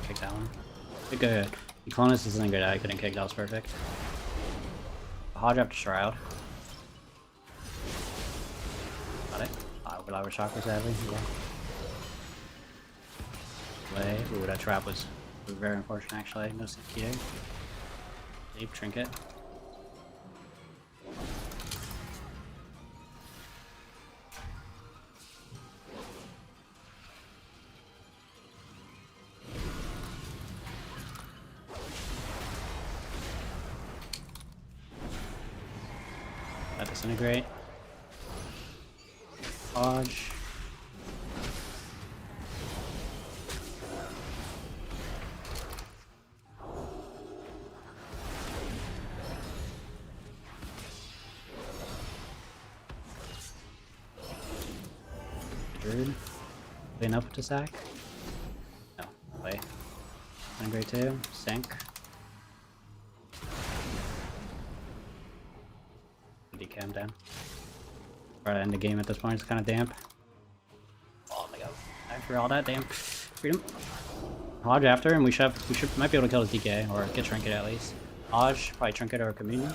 Kick that one. Good. Eclonus isn't good. I couldn't kick. That was perfect. Hodge after Shroud. Got it. Will I have a chakra sadly? Yeah. Play. Ooh, that trap was Very unfortunate, actually. No CQ. Deep trinket. That disintegrate. Dodge. Druid. Clean up to sack. No, play. Disintegrate too. Sink. Decam down. Try to end the game at this point. It's kind of damp. Oh my god! After all that, damn. Freedom. Hodge after, and we might be able to kill his DK or get trinket at least. Hodge, probably trinket or communion.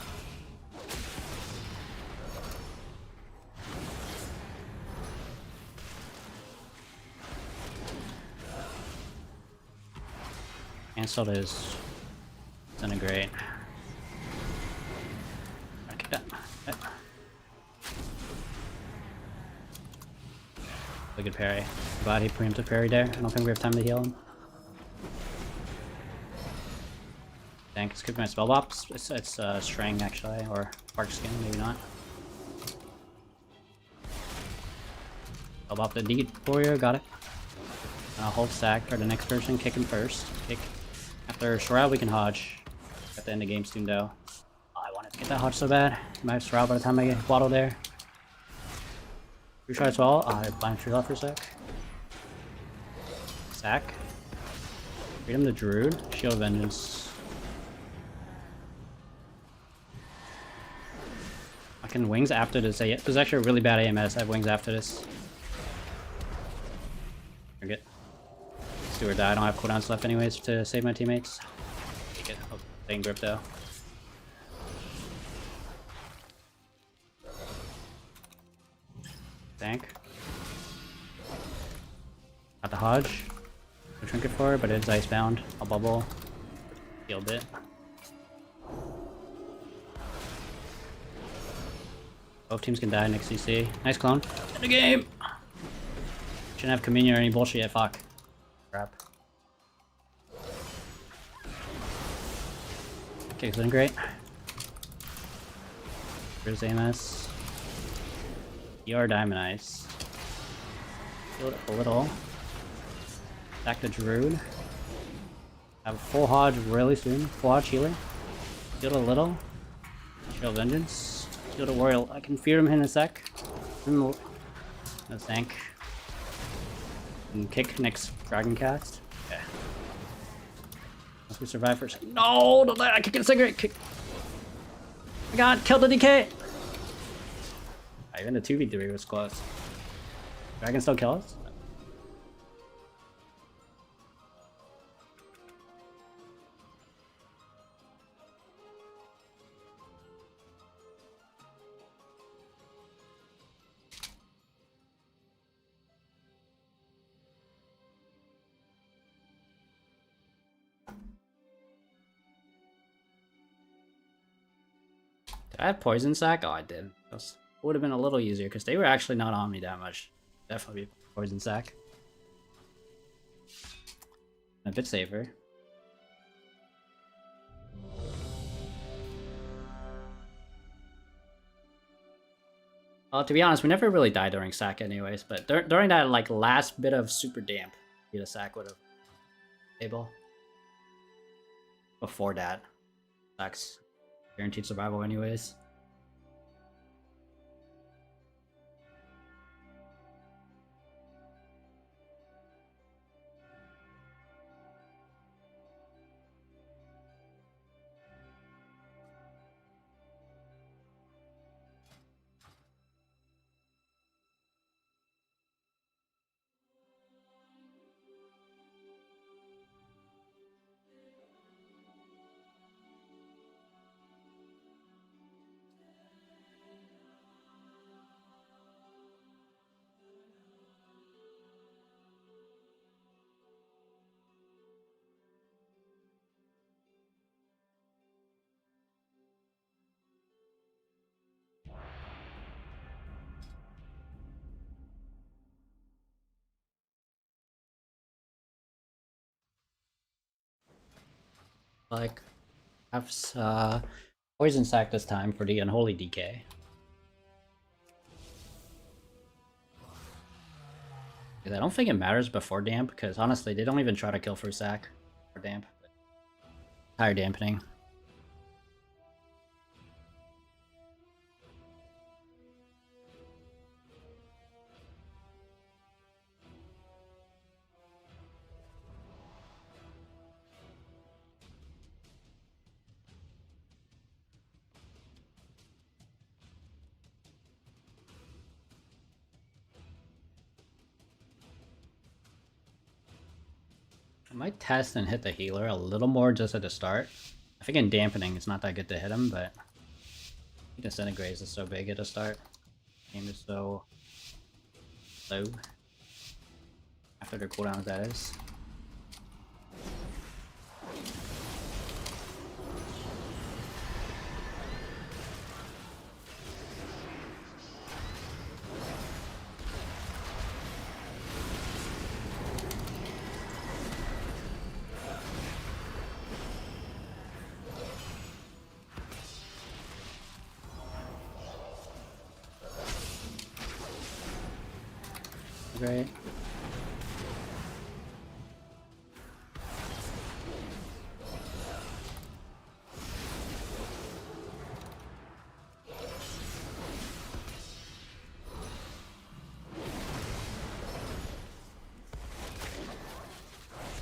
Cancelled his disintegrate. Kick that. A good parry. Glad he preempted parry there. I don't think we have time to heal him. Dang, skip my spell bops. It's string actually, or bark skin, maybe not. Spell bop the D warrior, got it. Hold stack for the next person, kick him first. Kick. After Shroud, we can Hodge. At the end of game soon though. Oh, I wanted to get that Hodge so bad. Might have Shroud by the time I get Waddle there. Retry as well. I blind tree left for a sec. Sack. Freedom the Druid. Shield of Vengeance. I can wings after this. This is actually a really bad AMS. I have wings after this. Forget. Let's do or die. I don't have cooldowns left anyways to save my teammates. Take it. Oh, playing grip though. Tank. Got the Hodge. No trinket for it, but it's icebound. I'll bubble. Healed it. Both teams can die next CC. Nice clone. In the game! Shouldn't have communion or any bullshit yet, fuck. Crap. Okay, so great. Here's AMS. ER Diamond Ice. Heal it a little. Back to Druid. Have a full Hodge really soon. Full Hodge healing. Heal a little. Shield Vengeance. Heal a Warrior. I can fear him in a sec. No thank. And kick next Dragon Cast. Okay. Once we survive for a second. No! Don't let I kick a cigarette! Kick. Oh my god, kill the DK! Even the 2v3 was close. Dragon still kill us? Did I have poison sack? Oh, I did. It would have been a little easier because they were actually not on me that much. Definitely poison sack. A bit safer. To be honest, we never really died during sack anyways, but during that like last bit of super damp, the sack would have able. Before that, sack's guaranteed survival anyways. Like, have poison sack this time for the unholy DK. I don't think it matters before damp, because honestly, they don't even try to kill for sack or damp. Higher dampening. I might test and hit the healer a little more just at the start. I think in dampening it's not that good to hit him, but he disintegrates is so big at the start. Game is so low. After their cooldowns, that is. Great.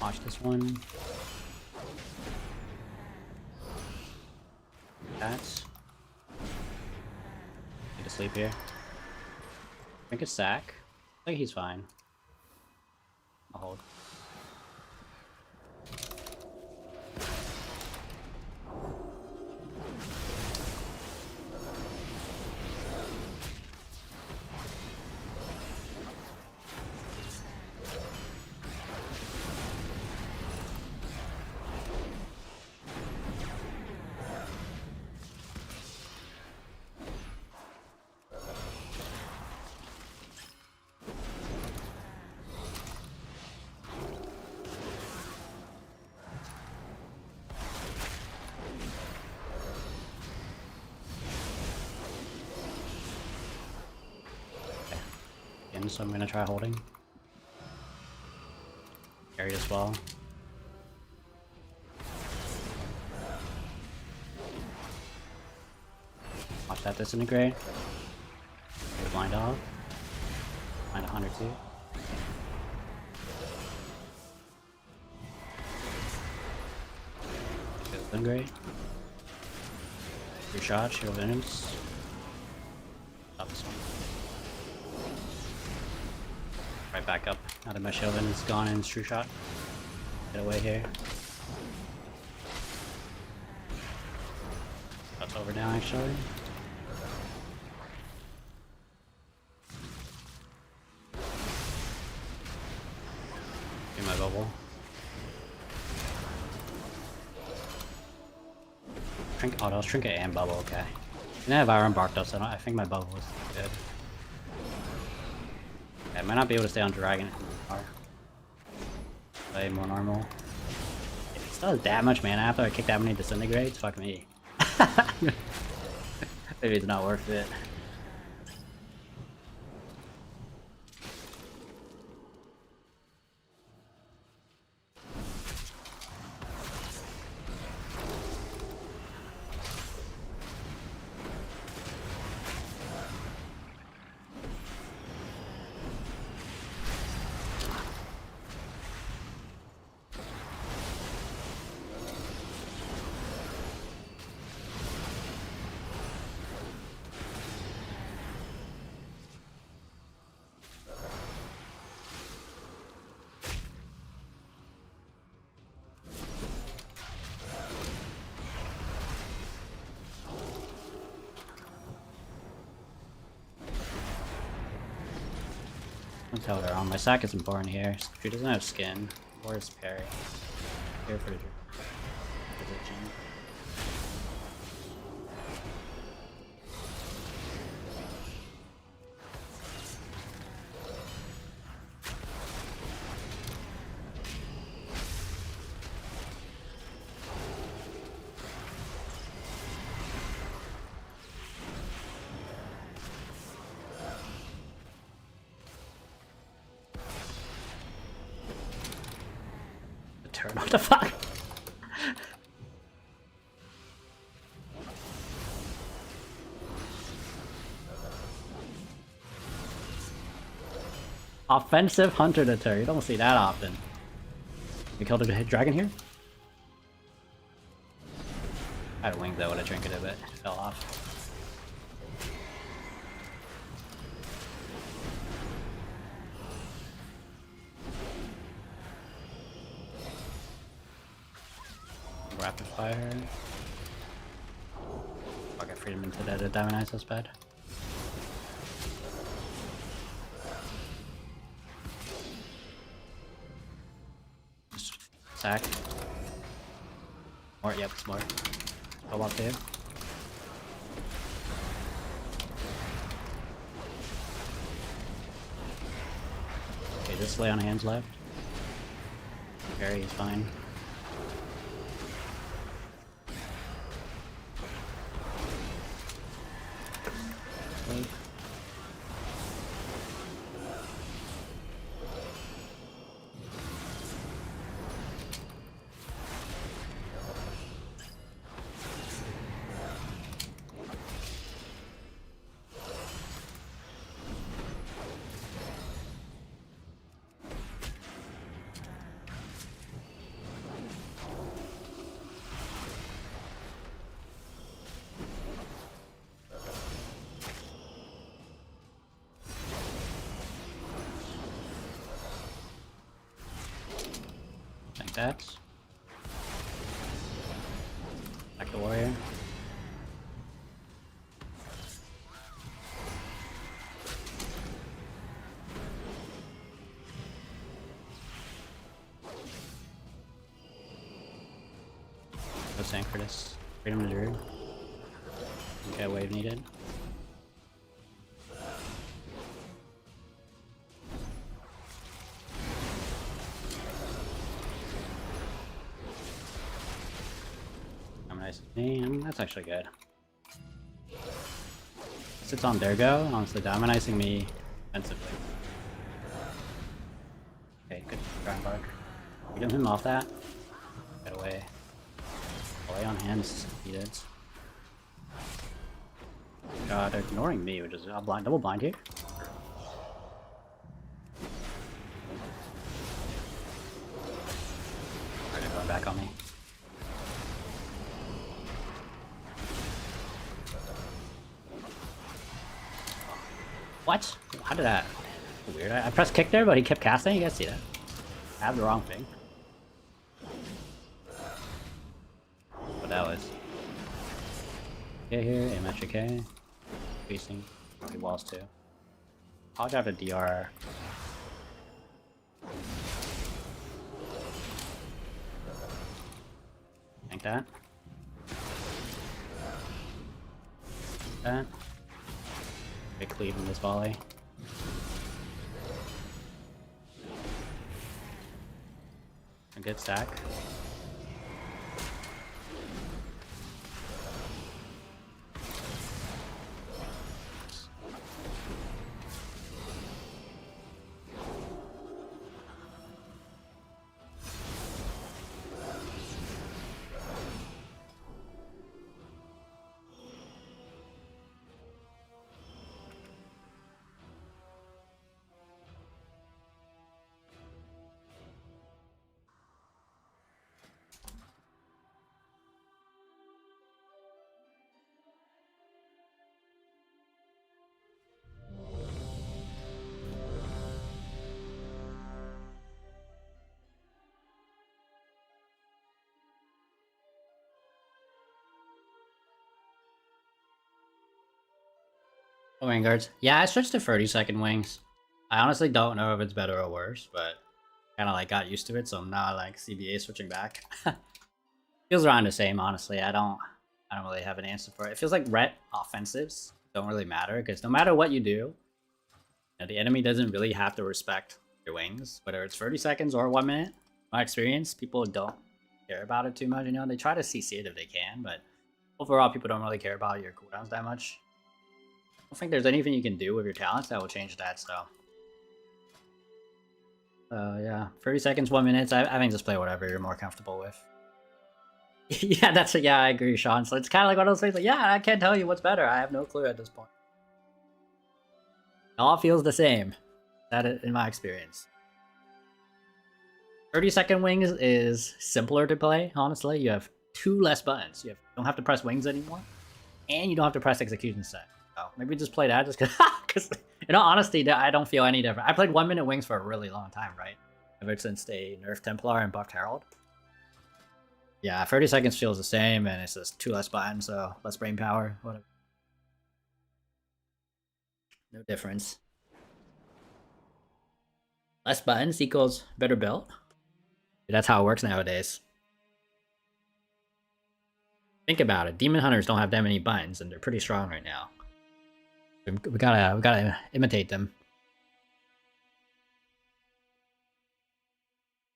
Watch this one. That's. Need to sleep here. Drink a sack. I think he's fine. I'll hold. So I'm gonna try holding. Carry as well. Watch that disintegrate. Get blind off. Blind 100 too. Disintegrate. 3 shots, shield venom's. Stop this one. Right back up. Now that my shield is gone and it's true shot. Get away here. That's over now actually. Get my bubble. Oh, that was trinket and bubble, okay. And I have iron bark though, so I think my bubble was good. I might not be able to stay on dragon anymore. Play more normal. If he still has that much mana after I kick that many disintegrates, fuck me. Maybe it's not worth it. Let's hold her on. My sack is important here. She doesn't have skin. Where's parry? Here for the position. turn. What the fuck? Offensive hunter deter. You don't see that often. We killed a dragon here? I had wings that would have trinketed, but it fell off. Rapid fire. I'll get freedom into that to diamondize this bed. Sack. More, yep, it's more. Go up there. Okay, just lay on hands left. Barry is fine. That. Back the warrior. Go Sancredus. Freedom to Druid. Okay, wave needed. That's actually good. Sits on their go, honestly diamondizing me defensively. Okay, good ground bark. Get him off that. Get away. Away on hands needed. God, they're ignoring me, which is a blind, double blind here. They're going back on me. What? How did that? Weird. I pressed kick there, but he kept casting. You guys see that? I have the wrong thing. What that was? Okay, here, MHK. Facing. He walls too. I'll have a DR. Like that. That. Big cleave in this volley. A good stack. Vanguards. Yeah, I switched to 30-second wings. I honestly don't know if it's better or worse, but kind of like got used to it, so I'm not like CBA switching back. Feels around the same, honestly. I don't really have an answer for it. It feels like ret offensives don't really matter because no matter what you do, you know, the enemy doesn't really have to respect your wings, whether it's 30 seconds or 1 minute. My experience, people don't care about it too much. You know, they try to CC it if they can, but overall, people don't really care about your cooldowns that much. I don't think there's anything you can do with your talents that will change that, so. Yeah, 30 seconds, 1 minute. I think just play whatever you're more comfortable with. Yeah, yeah, I agree, Sean. So it's kind of like one of those things like, yeah, I can't tell you what's better. I have no clue at this point. It all feels the same. That in my experience. 30-second wings is simpler to play, honestly. You have 2 less buttons. You don't have to press wings anymore. And you don't have to press execution set. So maybe just play that just because, in all honesty, I don't feel any different. I played 1 minute wings for a really long time, right? Ever since they nerfed Templar and buffed Herald. Yeah, 30 seconds feels the same, and it's just 2 less buttons, so less brain power, whatever. No difference. Less buttons equals better build. That's how it works nowadays. Think about it. Demon Hunters don't have that many buttons, and they're pretty strong right now. We gotta imitate them.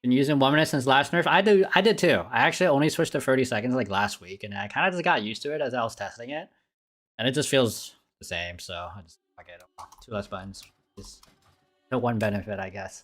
Been using 1 minute since last nerf. I did too. I actually only switched to 30 seconds like last week, and I kind of just got used to it as I was testing it, and it just feels the same. So I just fuck it. 2 less buttons. Just the one benefit, I guess.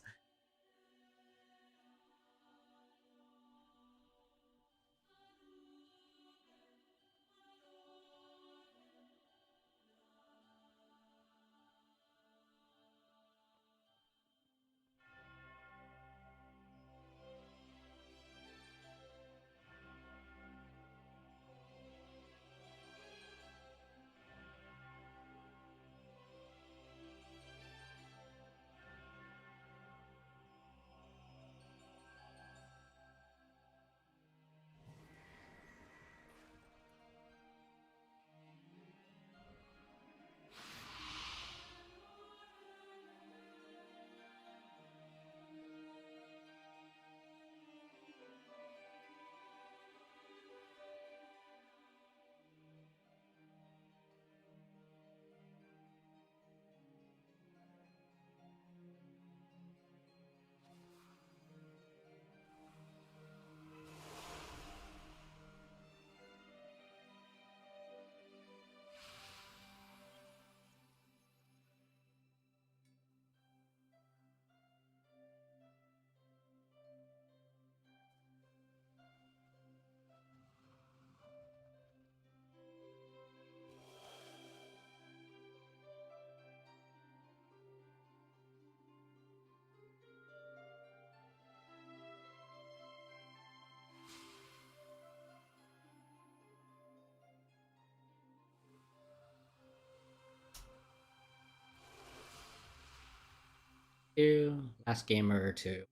Last gamer or two.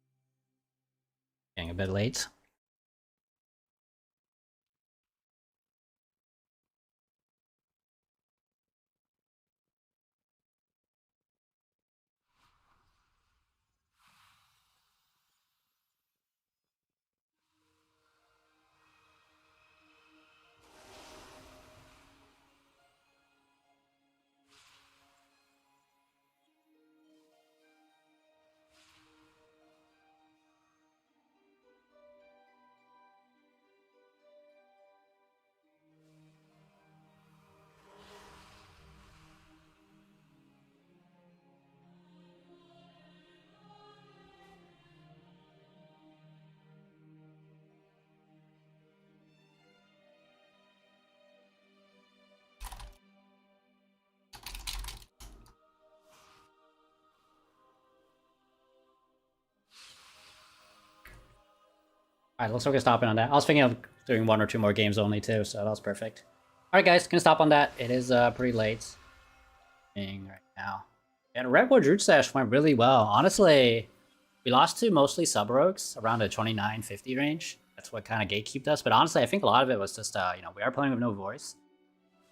Getting a bit late. Alright, looks like we're stopping on that. I was thinking of doing 1 or 2 more games only too, so that was perfect. Alright guys, gonna stop on that. It is pretty late. Right now. And Redwood Root Stash went really well. Honestly, we lost to mostly sub-rogues around the 29-50 range. That's what kind of gatekeeped us. But honestly, I think a lot of it was just, we are playing with no voice.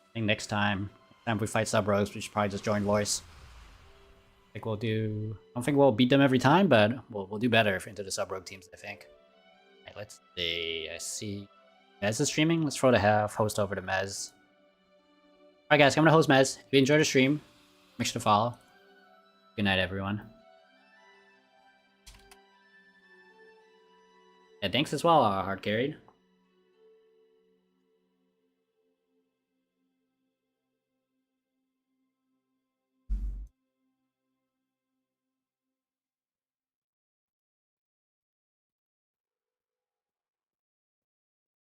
I think next time we fight sub-rogues, we should probably just join voice. I think we'll do... I don't think we'll beat them every time, but we'll do better into the sub-rogue teams, I think. Alright, let's see. I see Mez is streaming. Let's throw the host over to Mez. Alright guys, I'm gonna host Mez. If you enjoyed the stream, make sure to follow. Good night, everyone. Yeah, thanks as well, Hard Carried.